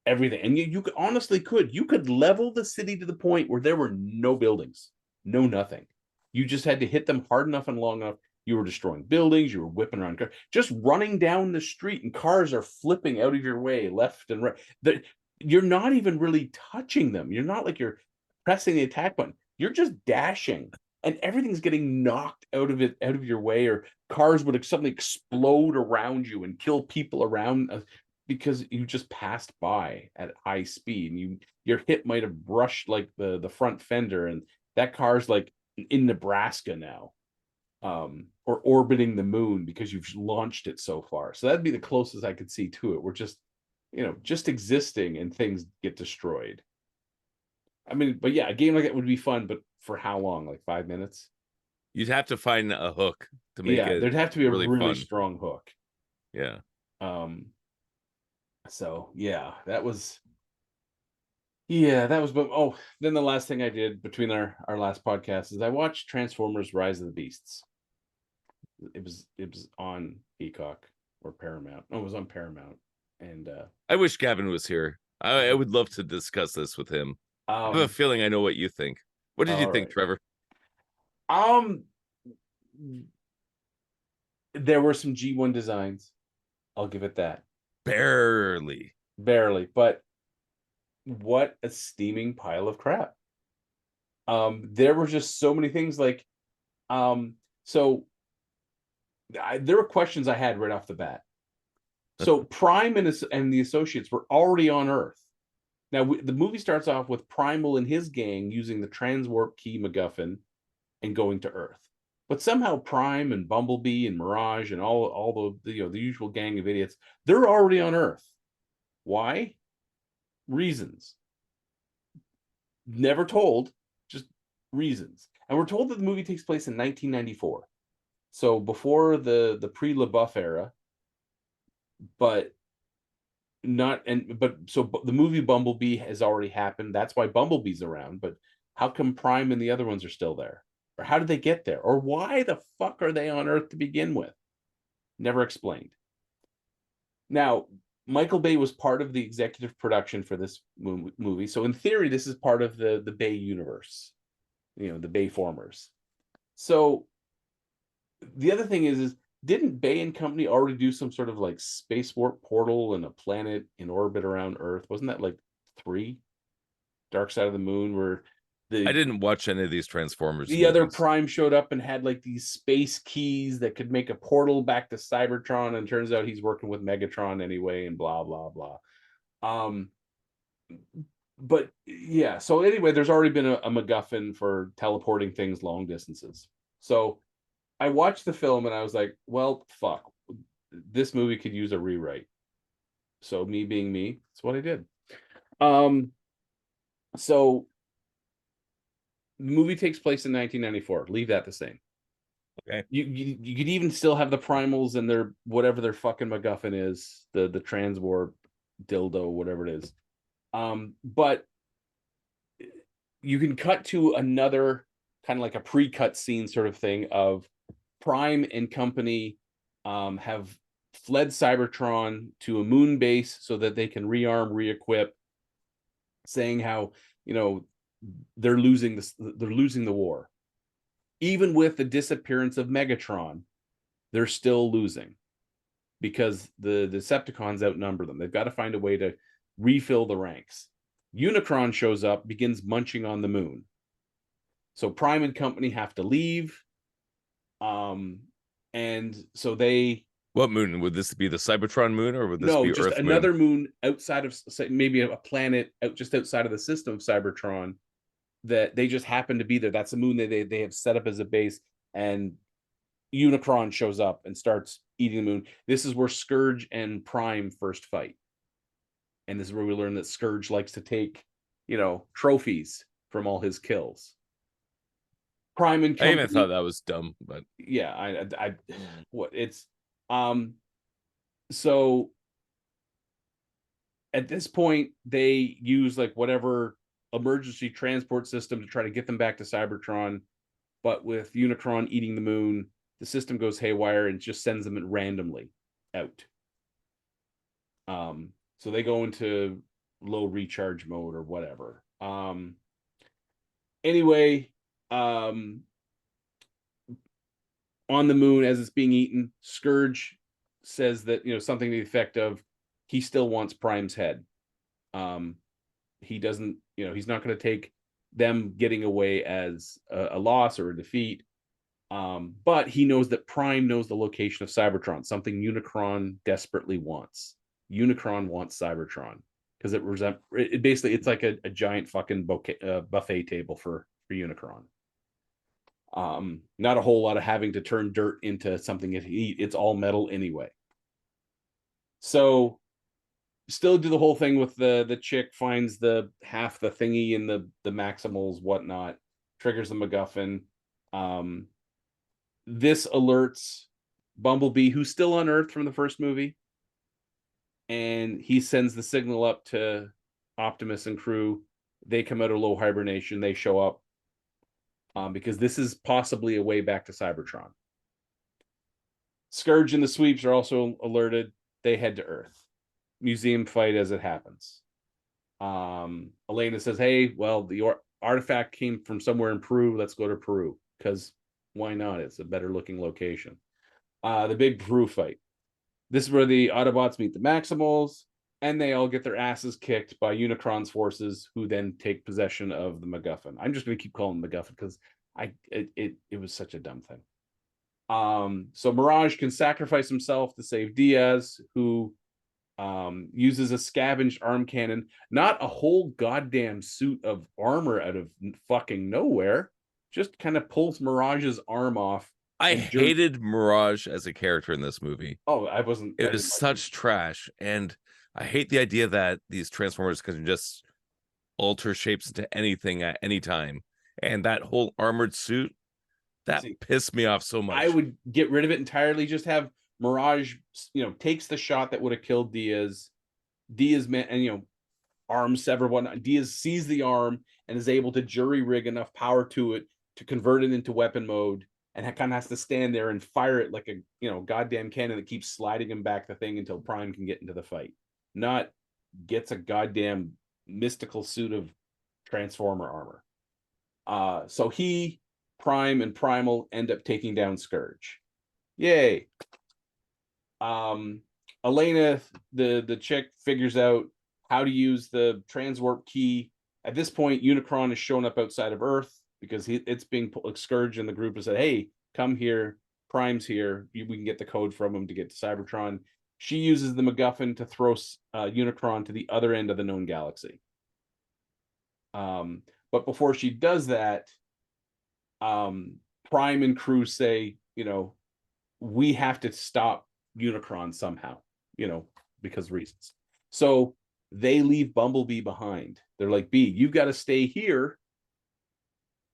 C: everything, and you honestly could level the city to the point where there were no buildings, no nothing. You just had to hit them hard enough and long enough. You were destroying buildings, you were whipping around cars, just running down the street, and cars are flipping out of your way left and right. You're not even really touching them. You're not like you're pressing the attack button. You're just dashing, and everything's getting knocked out of your way, or cars would suddenly explode around you and kill people around because you just passed by at high speed, and your hit might have brushed like the front fender, and that car's like in Nebraska now, or orbiting the moon because you've launched it so far. So that'd be the closest I could see to it. We're just existing and things get destroyed. I mean, but yeah, a game like that would be fun, but for how long? Like 5 minutes?
A: You'd have to find a hook to make it.
C: There'd have to be a really
A: fun.
C: strong hook.
A: Yeah.
C: So yeah, that was. But then the last thing I did between our last podcast is I watched Transformers: Rise of the Beasts. It was on Peacock or Paramount. No, it was on Paramount. And
A: I wish Gavin was here. I would love to discuss this with him. I have a feeling I know what you think. What did you think, Trevor?
C: There were some G1 designs. I'll give it that.
A: Barely,
C: but what a steaming pile of crap. There were just so many things like, so there were questions I had right off the bat. So Prime and the associates were already on Earth. Now, the movie starts off with Primal and his gang using the transwarp key MacGuffin and going to Earth. But somehow Prime and Bumblebee and Mirage and all the the usual gang of idiots, they're already on Earth. Why? Reasons. Never told, just reasons. And we're told that the movie takes place in 1994. So before the pre-LaBeouf era, but the movie Bumblebee has already happened. That's why Bumblebee's around. But how come Prime and the other ones are still there? Or how did they get there? Or why the fuck are they on Earth to begin with? Never explained. Now, Michael Bay was part of the executive production for this movie. So in theory, this is part of the Bay universe, the Bay formers. So the other thing is didn't Bay and Company already do some sort of like space warp portal and a planet in orbit around Earth? Wasn't that like 3? Dark Side of the Moon, where
A: I didn't watch any of these Transformers.
C: The other Prime showed up and had like these space keys that could make a portal back to Cybertron, and turns out he's working with Megatron anyway, and blah blah blah. But yeah, so anyway, there's already been a MacGuffin for teleporting things long distances. So I watched the film and I was like, well, fuck, this movie could use a rewrite. So me being me, that's what I did. So the movie takes place in 1994. Leave that the same.
A: Okay.
C: You could even still have the Primals and their whatever their fucking MacGuffin is, the transwarp dildo, whatever it is. But you can cut to another kind of like a pre-cut scene sort of thing of Prime and Company have fled Cybertron to a moon base so that they can rearm, re-equip, saying how they're losing the war. Even with the disappearance of Megatron, they're still losing because the Decepticons outnumber them. They've got to find a way to refill the ranks. Unicron shows up, begins munching on the moon. So Prime and Company have to leave. And so they...
A: What moon? Would this be the Cybertron moon, or would this be
C: just
A: Earth
C: another moon outside of maybe a planet just outside of the system of Cybertron that they just happen to be there? That's a moon they have set up as a base, and Unicron shows up and starts eating the moon. This is where Scourge and Prime first fight. And this is where we learn that Scourge likes to take, trophies from all his kills. Prime and Company,
A: I even thought that was dumb, but
C: yeah, so at this point they use like whatever emergency transport system to try to get them back to Cybertron, but with Unicron eating the moon, the system goes haywire and just sends them randomly out. So they go into low recharge mode or whatever. Anyway, on the moon, as it's being eaten, Scourge says that, something to the effect of he still wants Prime's head. He doesn't, he's not going to take them getting away as a loss or a defeat. But he knows that Prime knows the location of Cybertron, something Unicron desperately wants. Unicron wants Cybertron because it basically, it's like a giant fucking buffet table for Unicron. Not a whole lot of having to turn dirt into something to eat. It's all metal anyway. So still do the whole thing with the chick finds the half the thingy in the Maximals, whatnot, triggers the MacGuffin. This alerts Bumblebee, who's still on Earth from the first movie, and he sends the signal up to Optimus and crew. They come out of low hibernation. They show up because this is possibly a way back to Cybertron. Scourge and the Sweeps are also alerted. They head to Earth. Museum fight as it happens. Elena says, hey, well, the artifact came from somewhere in Peru. Let's go to Peru, because why not? It's a better looking location. The big Peru fight. This is where the Autobots meet the Maximals, and they all get their asses kicked by Unicron's forces, who then take possession of the MacGuffin. I'm just going to keep calling them MacGuffin because it was such a dumb thing. So Mirage can sacrifice himself to save Diaz, who uses a scavenged arm cannon, not a whole goddamn suit of armor out of fucking nowhere, just kind of pulls Mirage's arm off.
A: I hated Mirage as a character in this movie.
C: Oh, I wasn't.
A: It was such trash, and I hate the idea that these Transformers can just alter shapes into anything at any time. And that whole armored suit, that pissed me off so much.
C: I would get rid of it entirely. Just have Mirage, takes the shot that would have killed Diaz. And arm severed one. Diaz sees the arm and is able to jury rig enough power to it to convert it into weapon mode, and kind of has to stand there and fire it like a goddamn cannon that keeps sliding him back the thing until Prime can get into the fight. Not gets a goddamn mystical suit of Transformer armor. So he, Prime, and Primal end up taking down Scourge. Yay. Elena, the chick, figures out how to use the transwarp key. At this point, Unicron has shown up outside of Earth because it's being Scourge, and the group has said, hey, come here. Prime's here. We can get the code from him to get to Cybertron. She uses the MacGuffin to throw Unicron to the other end of the known galaxy. But before she does that, Prime and crew say, we have to stop Unicron somehow, because reasons. So they leave Bumblebee behind. They're like, B, you've got to stay here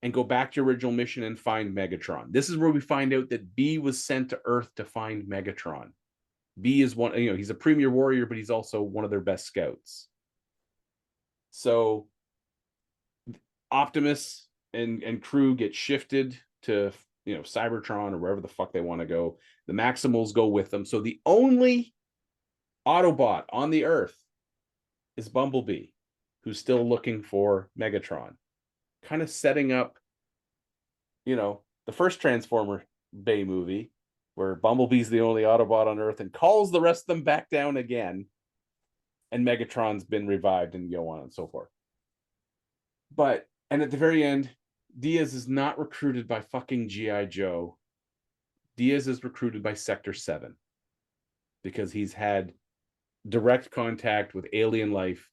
C: and go back to your original mission and find Megatron. This is where we find out that B was sent to Earth to find Megatron. B is one, he's a premier warrior, but he's also one of their best scouts. So Optimus and crew get shifted to Cybertron or wherever the fuck they want to go. The Maximals go with them. So the only Autobot on the Earth is Bumblebee, who's still looking for Megatron. Kind of setting up, the first Transformer Bay movie, where Bumblebee's the only Autobot on Earth and calls the rest of them back down again, and Megatron's been revived, and go on and so forth. And at the very end, Diaz is not recruited by fucking G.I. Joe. Diaz is recruited by Sector 7 because he's had direct contact with alien life.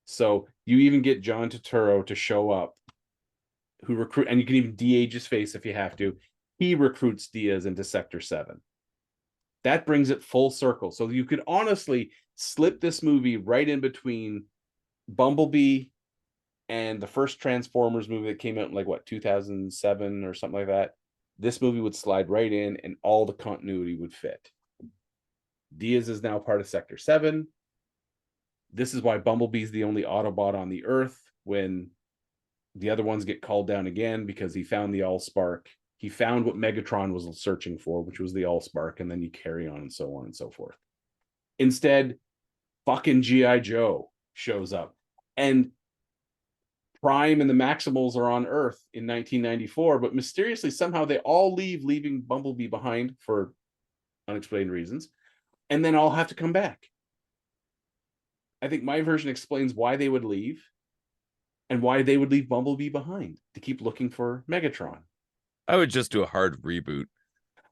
C: So you even get John Turturro to show up, and you can even de-age his face if you have to. He recruits Diaz into Sector 7. That brings it full circle. So you could honestly slip this movie right in between Bumblebee and the first Transformers movie that came out in 2007 or something like that. This movie would slide right in and all the continuity would fit. Diaz is now part of Sector 7. This is why Bumblebee's the only Autobot on the Earth when the other ones get called down again, because he found the Allspark. He found what Megatron was searching for, which was the Allspark, and then you carry on and so forth. Instead, fucking G.I. Joe shows up. And Prime and the Maximals are on Earth in 1994, but mysteriously, somehow they all leave, leaving Bumblebee behind for unexplained reasons, and then all have to come back. I think my version explains why they would leave and why they would leave Bumblebee behind to keep looking for Megatron.
A: I would just do a hard reboot.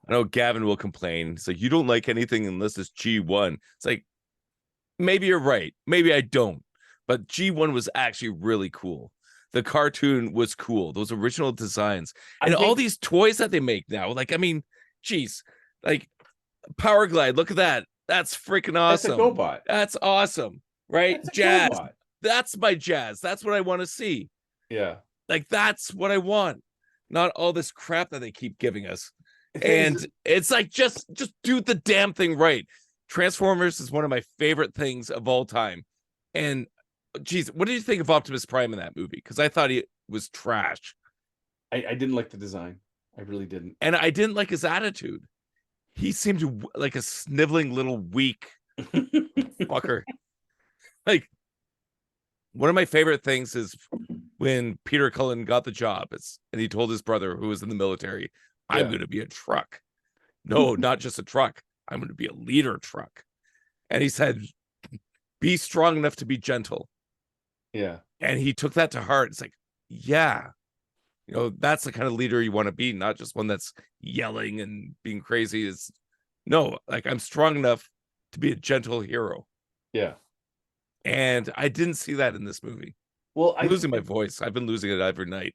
A: I know Gavin will complain. It's like, you don't like anything unless it's G1. It's like, maybe you're right. Maybe I don't. But G1 was actually really cool. The cartoon was cool. Those original designs. And all these toys that they make now. Geez. Power Glide, look at that. That's freaking awesome.
C: That's a GoBot.
A: That's awesome. Right? Jazz. GoBot. That's my jazz. That's what I want to see.
C: Yeah.
A: That's what I want. Not all this crap that they keep giving us. And it's like, just do the damn thing right. Transformers is one of my favorite things of all time. And geez, what did you think of Optimus Prime in that movie? Because I thought he was trash.
C: I didn't like the design. I really didn't.
A: And I didn't like his attitude. He seemed like a sniveling little weak fucker. One of my favorite things is when Peter Cullen got the job, and he told his brother, who was in the military, I'm going to be a truck. No, not just a truck. I'm going to be a leader truck. And he said, be strong enough to be gentle.
C: Yeah.
A: And he took that to heart. It's like, yeah. that's the kind of leader you want to be, not just one that's yelling and being crazy. Is no, like, I'm strong enough to be a gentle hero.
C: Yeah.
A: And I didn't see that in this movie.
C: Well,
A: I'm losing my voice. I've been losing it every night.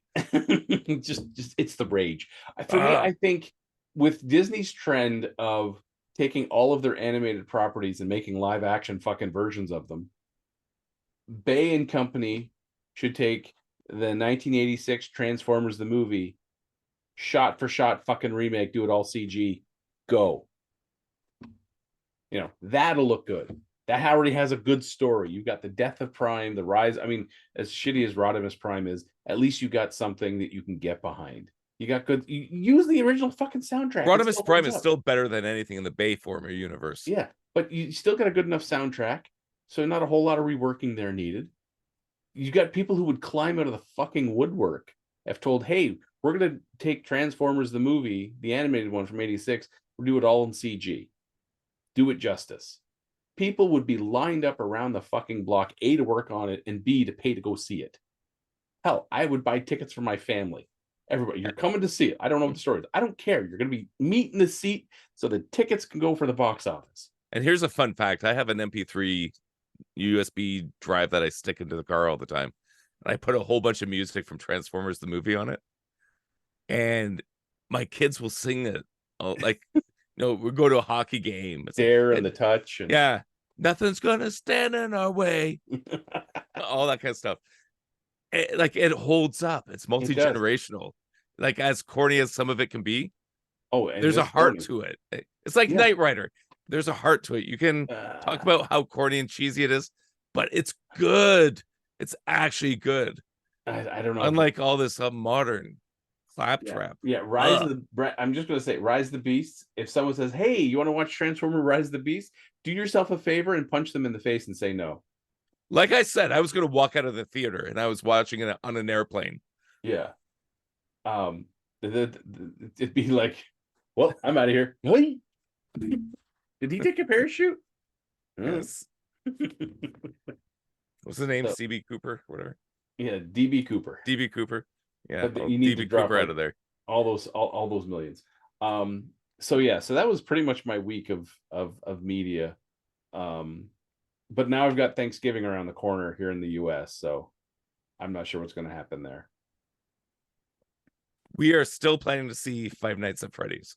C: just it's the rage. For me, I think with Disney's trend of taking all of their animated properties and making live action fucking versions of them, Bay and Company should take the 1986 Transformers the movie, shot for shot fucking remake, do it all CG, go. That'll look good. That already has a good story. You've got the death of Prime, the rise. I mean, as shitty as Rodimus Prime is, at least you got something that you can get behind. You got good. You use the original fucking soundtrack.
A: Rodimus Prime is still better than anything in the Bayformer universe.
C: Yeah, but you still got a good enough soundtrack, so not a whole lot of reworking there needed. You got people who would climb out of the fucking woodwork if told, "Hey, we're gonna take Transformers the movie, the animated one from '86, we'll do it all in CG. Do it justice." People would be lined up around the fucking block, A, to work on it, and B, to pay to go see it. Hell, I would buy tickets for my family. Everybody, you're coming to see it. I don't know what the story is. I don't care. You're going to be meat in the seat so the tickets can go for the box office.
A: And here's a fun fact. I have an MP3 USB drive that I stick into the car all the time. And I put a whole bunch of music from Transformers the movie on it. And my kids will sing it. Like, we go to a hockey game.
C: It's Dare and the Touch. And...
A: yeah. Nothing's going to stand in our way. All that kind of stuff. It holds up. It's multi-generational. Like, as corny as some of it can be. Oh, and there's a heart to it. It's like Knight Rider. There's a heart to it. You can talk about how corny and cheesy it is, but it's good. It's actually good.
C: I don't know.
A: Unlike all this modern claptrap.
C: Yeah, Rise of the... I'm just going to say, Rise of the Beast. If someone says, "Hey, you want to watch Transformer Rise of the Beast?" Do yourself a favor and punch them in the face and say no.
A: Like I said, I was going to walk out of the theater and I was watching it on an airplane.
C: Yeah. It'd be like, "Well, I'm out of here." Did he take a parachute?
A: Yes. What's the name? CB Cooper, whatever.
C: Yeah, DB Cooper.
A: DB Cooper. Yeah,
C: you need
A: DB Cooper out of there.
C: All those millions. So that was pretty much my week of media. But now I've got Thanksgiving around the corner here in the US, so I'm not sure what's going to happen there.
A: We are still planning to see Five Nights at Freddy's.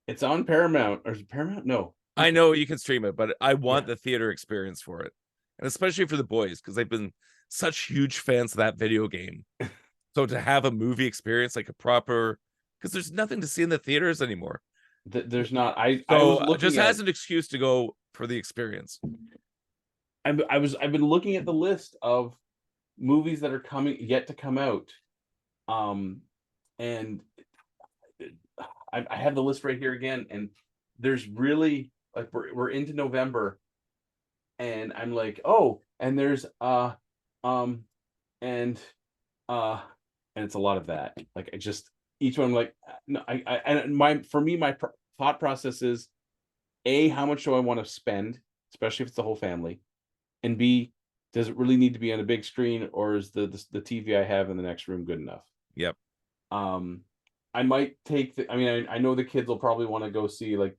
C: It's on Paramount. Or is it Paramount? No.
A: I know you can stream it, but I want the theater experience for it. And especially for the boys, because they've been such huge fans of that video game. So to have a movie experience, like a proper, because there's nothing to see in the theaters anymore.
C: There's not. I
A: was just as an excuse to go for the experience.
C: I've been looking at the list of movies that are yet to come out, and I have the list right here again, and there's really, like, we're into November, and I'm like, oh, and there's and it's a lot of that. Like, I just, each one, like, no, my thought process is, A, how much do I want to spend, especially if it's the whole family, and B, does it really need to be on a big screen, or is the TV I have in the next room good enough?
A: Yep.
C: I might take I know the kids will probably want to go see, like,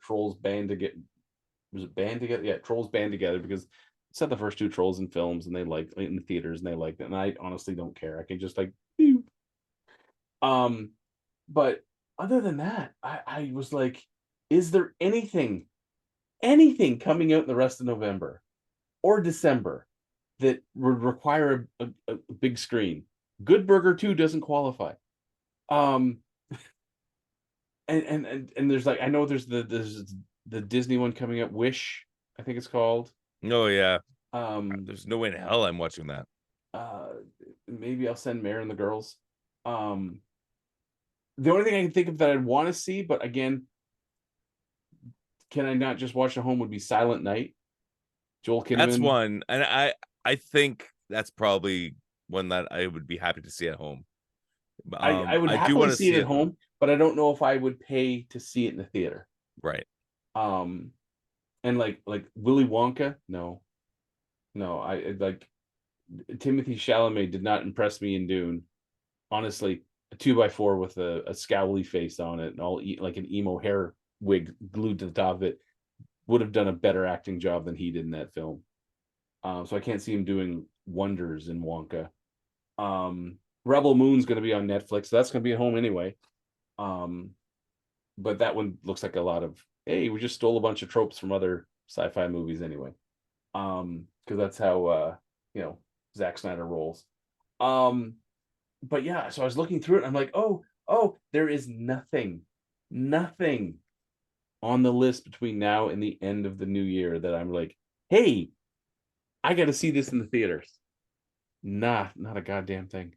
C: Trolls Band Together. Was it Band Together? Yeah, Trolls Band Together, because it's not the first two Trolls in films, and they like in the theaters, and they liked it, and I honestly don't care. I can just, like, pew. But other than that, I was like, is there anything coming out in the rest of November or December that would require a big screen? Good Burger 2 doesn't qualify. And there's, like, I know there's the Disney one coming up, Wish, I think it's called.
A: Oh yeah. There's no way in hell I'm watching that.
C: Maybe I'll send Mare and the girls. The only thing I can think of that I'd want to see, but again, can I not just watch at home, would be Silent Night. Joel Kinnaman.
A: That's one, and I think that's probably one that I would be happy to see at home.
C: I would happily see it at home, but I don't know if I would pay to see it in the theater.
A: Right.
C: And like Willy Wonka, no, I like Timothy Chalamet did not impress me in Dune. honestly, a 2x4 with a scowly face on it and all like an emo hair wig glued to the top of it would have done a better acting job than he did in that film. So I can't see him doing wonders in Wonka. Rebel Moon's going to be on Netflix, so that's going to be at home anyway. But that one looks like a lot of, hey, we just stole a bunch of tropes from other sci-fi movies anyway. Because that's how Zack Snyder rolls. But yeah, so I was looking through it and I'm like, oh, there is nothing on the list between now and the end of the new year that I'm like, hey, I got to see this in the theaters. Not a goddamn thing.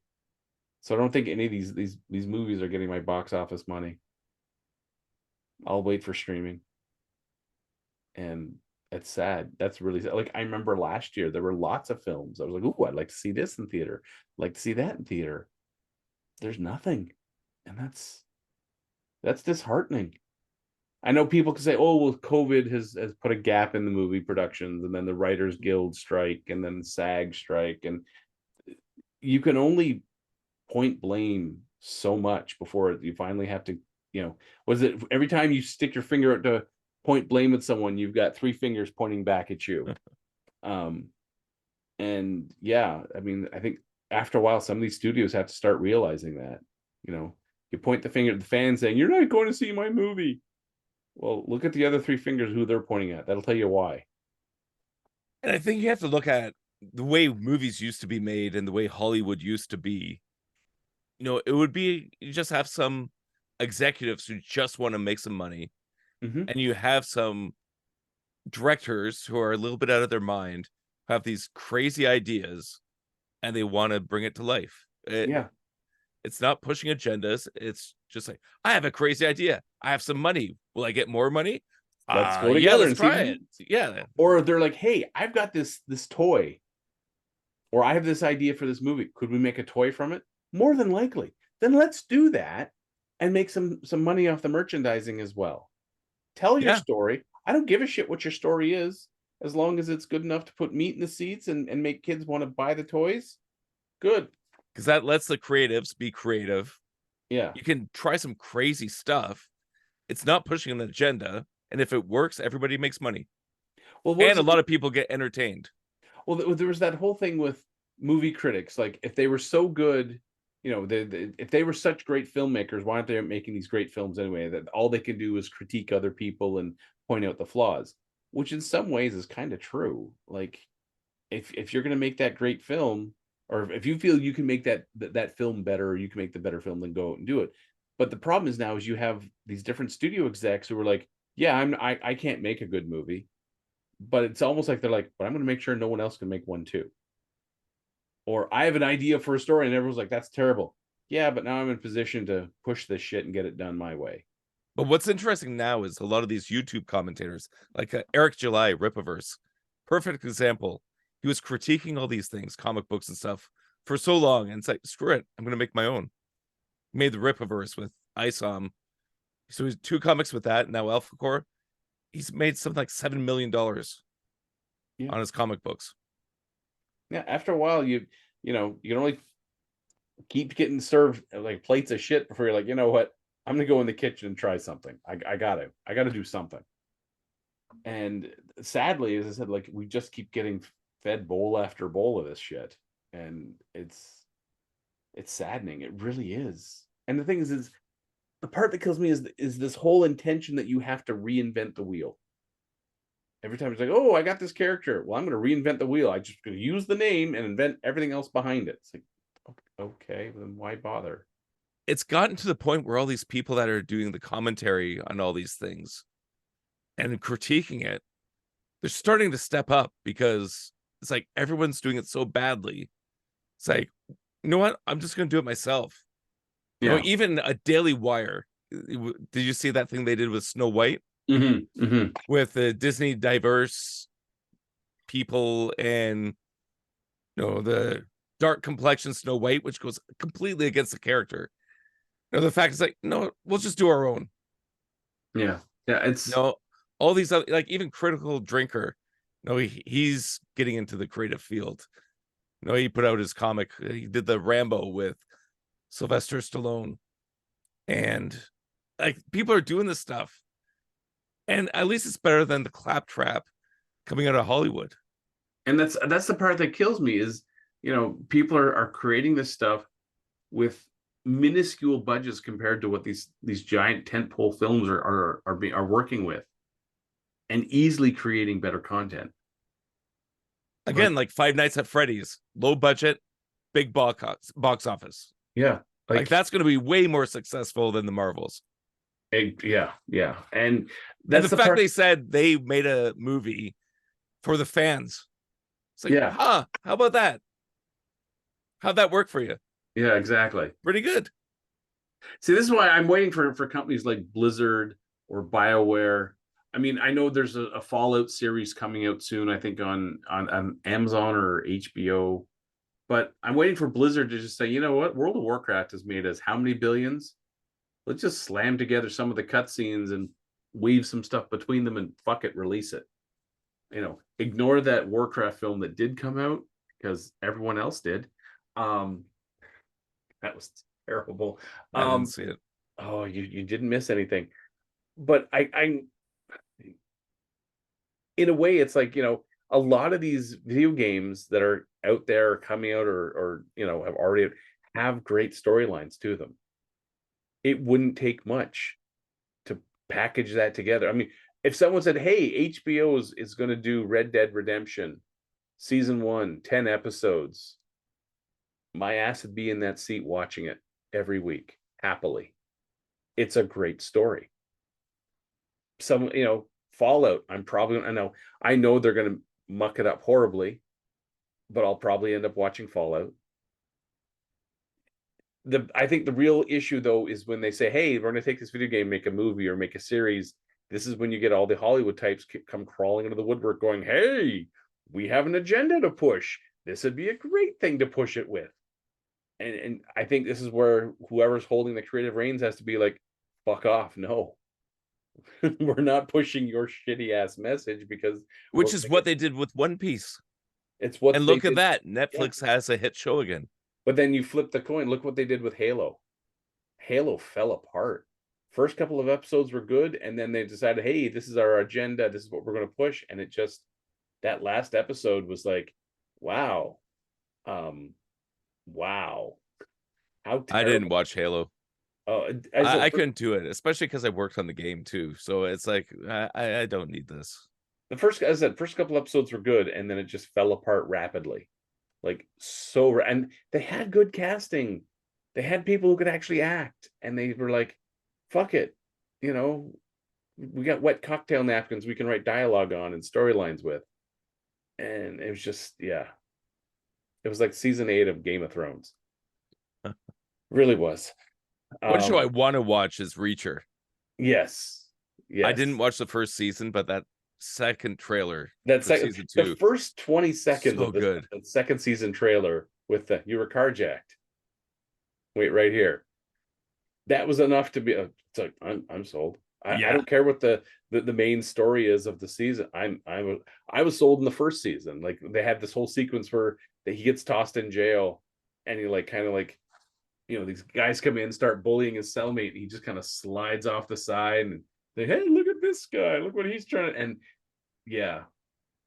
C: So I don't think any of these movies are getting my box office money. I'll wait for streaming. And it's sad. That's really sad. Like, I remember last year there were lots of films. I was like, ooh, I'd like to see this in theater. I'd like to see that in theater. There's nothing. And that's disheartening. I know people can say, oh, well, COVID has put a gap in the movie productions, and then the Writers Guild strike, and then the SAG strike. And you can only point blame so much before you finally have to, was it every time you stick your finger out to point blame at someone, you've got 3 fingers pointing back at you. And yeah, I mean, I think after a while, some of these studios have to start realizing that, you point the finger at the fan saying, you're not going to see my movie. Well, look at the other 3 fingers who they're pointing at. That'll tell you why.
A: And I think you have to look at the way movies used to be made and the way Hollywood used to be. It would be, you just have some executives who just want to make some money.
C: Mm-hmm.
A: And you have some directors who are a little bit out of their mind, have these crazy ideas, and they want to bring it to life. It's not pushing agendas. It's just like, I have a crazy idea. I have some money. Will I get more money?
C: Let's go together and
A: try it. Yeah.
C: Or they're like, hey, I've got this toy, or I have this idea for this movie. Could we make a toy from it? More than likely. Then let's do that and make some money off the merchandising as well. Tell your story. I don't give a shit what your story is, as long as it's good enough to put meat in the seats and make kids want to buy the toys. Good.
A: Because that lets the creatives be creative.
C: Yeah.
A: You can try some crazy stuff. It's not pushing an agenda. And if it works, everybody makes money. Well, and a lot of people get entertained.
C: Well, there was that whole thing with movie critics. Like, if they were so good, if they were such great filmmakers, why aren't they making these great films anyway? That all they can do is critique other people and point out the flaws, which in some ways is kind of true. Like, if you're going to make that great film, or if you feel you can make that film better, or you can make the better film, then go out and do it. But the problem is now is you have these different studio execs who are like, yeah, I can't make a good movie, but it's almost like they're like, but I'm going to make sure no one else can make one too. Or I have an idea for a story and everyone's like, that's terrible. Yeah, but now I'm in a position to push this shit and get it done my way.
A: But what's interesting now is a lot of these YouTube commentators, like Eric July, Ripaverse, perfect example. He was critiquing all these things, comic books and stuff, for so long, and it's like, screw it, I'm going to make my own. He made the Ripaverse with ISOM. So he's 2 comics with that. Now Alpha Core, he's made something like $7 million on his comic books.
C: Yeah, after a while, you can only keep getting served like plates of shit before you're like, you know what? I'm gonna go in the kitchen and try something. I gotta do something. And sadly, as I said, like, we just keep getting fed bowl after bowl of this shit, and it's saddening. It really is. And the thing is the part that kills me is this whole intention that you have to reinvent the wheel. Every time it's like, oh, I got this character. Well, I'm going to reinvent the wheel. I just going to use the name and invent everything else behind it. It's like, okay, then why bother?
A: It's gotten to the point where all these people that are doing the commentary on all these things and critiquing it, they're starting to step up, because it's like everyone's doing it so badly. It's like, you know what? I'm just going to do it myself.
C: Yeah.
A: Even a Daily Wire. Did you see that thing they did with Snow White?
C: Mm-hmm. Mm-hmm.
A: With the Disney diverse people and the dark complexion Snow White, which goes completely against the character. The fact is, like, no, we'll just do our own.
C: Yeah. It's
A: all these other, like, even Critical Drinker. He's getting into the creative field. He put out his comic. He did the Rambo with Sylvester Stallone, and like people are doing this stuff, and at least it's better than the claptrap coming out of Hollywood.
C: And that's the part that kills me is, people are creating this stuff with minuscule budgets compared to what these giant tentpole films are working with, and easily creating better content.
A: Again, like Five Nights at Freddy's, low budget, big box office.
C: Yeah,
A: like that's going to be way more successful than the Marvels.
C: Yeah, and
A: that's the fact they said they made a movie for the fans. It's like, how about that? How'd that work for you?
C: Yeah, exactly.
A: Pretty good.
C: See, this is why I'm waiting for companies like Blizzard or BioWare. I mean, I know there's a Fallout series coming out soon, I think on Amazon or HBO. But I'm waiting for Blizzard to just say, you know what? World of Warcraft has made us how many billions? Let's just slam together some of the cutscenes and weave some stuff between them and fuck it, release it. Ignore that Warcraft film that did come out because everyone else did. That was terrible.
A: I didn't see it.
C: Oh, you didn't miss anything. But I in a way, it's like, a lot of these video games that are out there coming out or have already have great storylines to them. It wouldn't take much to package that together. I mean, if someone said, hey, HBO is going to do Red Dead Redemption season 1, 10 episodes, my ass would be in that seat watching it every week happily. It's a great story. Fallout, I know they're going to muck it up horribly, but I'll probably end up watching Fallout. I think the real issue though is when they say, hey, we're going to take this video game, make a movie or make a series. This is when you get all the Hollywood types come crawling into the woodwork going, hey, we have an agenda to push. This would be a great thing to push it with. And I think this is where whoever's holding the creative reins has to be like, fuck off. No, we're not pushing your shitty ass message
A: which is what they did with One Piece.
C: It's what
A: and look at that. Netflix has a hit show again.
C: But then you flip the coin. Look what they did with Halo. Halo fell apart. First couple of episodes were good, and then they decided, hey, this is our agenda. This is what we're going to push. And that last episode was like, wow. Wow. How terrible.
A: I didn't watch Halo.
C: Oh,
A: I couldn't do it, especially because I worked on the game too. So it's like, I don't need this.
C: As I said, first couple episodes were good, and then it just fell apart rapidly. And they had good casting. They had people who could actually act, and they were like, fuck it. We got wet cocktail napkins we can write dialogue on and storylines with. And it was just, it was like season 8 of Game of Thrones. Really was.
A: One show I want to watch is Reacher.
C: Yes.
A: I didn't watch the first season, but that second trailer,
C: season 2, the first 20 seconds of the second season trailer with you were carjacked. Wait right here. That was enough to be. It's like I'm sold. I don't care what the main story is of the season. I was sold in the first season. Like they had this whole sequence where he gets tossed in jail, and he these guys come in, start bullying his cellmate, and he just kind of slides off the side and say, hey, look at this guy, look what he's trying to. And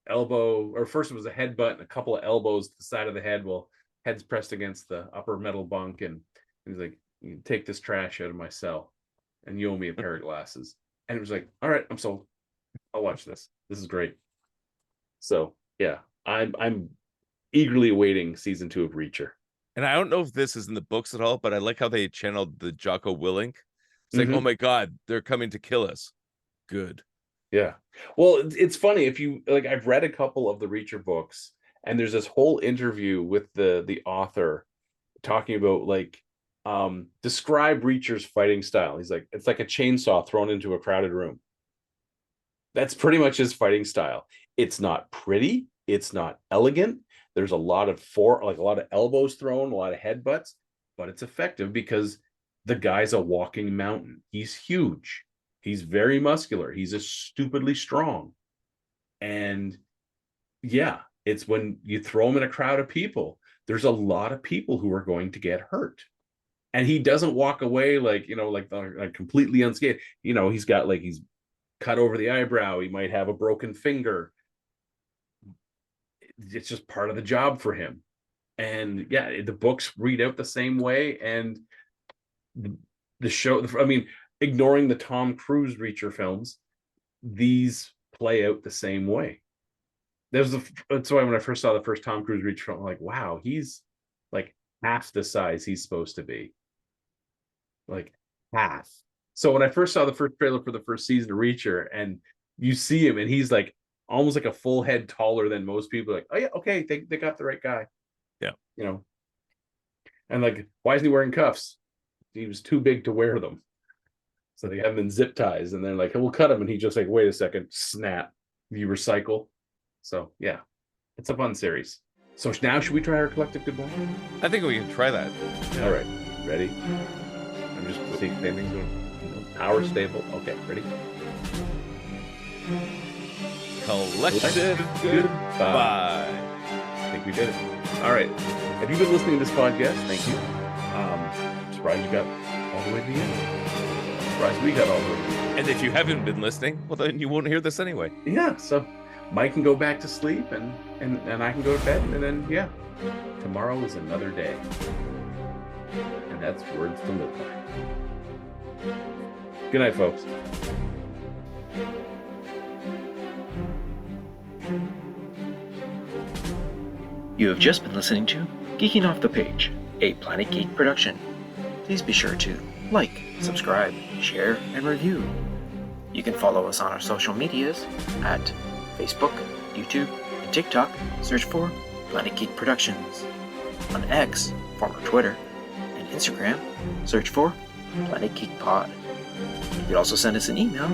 C: elbow, or first it was a headbutt and a couple of elbows to the side of the head while head's pressed against the upper metal bunk, and he's like, you take this trash out of my cell and you owe me a pair of glasses. And it was like, all right, I'm sold. I'll watch this. This is great. So I'm eagerly awaiting season 2 of Reacher.
A: And I don't know if this is in the books at all, but I like how they channeled the Jocko Willink. It's like, oh my God, they're coming to kill us. Good.
C: Yeah. Well, it's funny if you I've read a couple of the Reacher books, and there's this whole interview with the author talking about describe Reacher's fighting style. He's like, it's like a chainsaw thrown into a crowded room. That's pretty much his fighting style. It's not pretty. It's not elegant. There's a lot of a lot of elbows thrown, a lot of headbutts, but it's effective because the guy's a walking mountain. He's huge. He's very muscular. He's just stupidly strong. And it's when you throw him in a crowd of people, there's a lot of people who are going to get hurt. And he doesn't walk away like, like completely unscathed. He's got like, he's cut over the eyebrow. He might have a broken finger. It's just part of the job for him. And yeah, the books read out the same way. And the show, I mean, ignoring the Tom Cruise Reacher films, these play out the same way. That's why when I first saw the first Tom Cruise Reacher film, I'm like, wow, he's like half the size he's supposed to be. Like half. So when I first saw the first trailer for the first season of Reacher, and you see him, and he's like almost like a full head taller than most people, like, oh yeah, okay, they got the right guy.
A: Yeah.
C: And like, why isn't he wearing cuffs? He was too big to wear them. So they have him in zip ties, and they're like, hey, we'll cut him. And he just like, wait a second, snap. You recycle. So yeah, it's a fun series. So now should we try our collective goodbye?
A: I think we can try that.
C: Yeah. All right, ready? I'm just seeing things going. Power stable. Okay, ready?
A: Collective goodbye.
C: I think we did it. All right. Have you been listening to this podcast? Thank you. I'm surprised you got all the way to the end. I'm surprised we got all the way to the end.
A: And if you haven't been listening, well, then you won't hear this anyway.
C: Yeah. So Mike can go back to sleep, and I can go to bed, and then yeah, tomorrow is another day. And that's words to live by. Good night, folks.
B: You have just been listening to Geeking Off The Page, a Planet Geek production. Please be sure to like, subscribe, share, and review. You can follow us on our social medias at Facebook, YouTube, and TikTok. Search for Planet Geek Productions. On X, former Twitter, and Instagram, search for Planet Geek Pod. You can also send us an email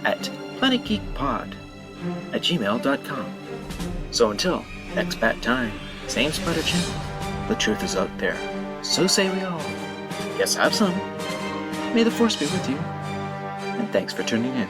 B: at planetgeekpod@gmail.com. So until next bat time, same spider channel, the truth is out there. So say we all. Yes, have some. May the force be with you. And thanks for tuning in.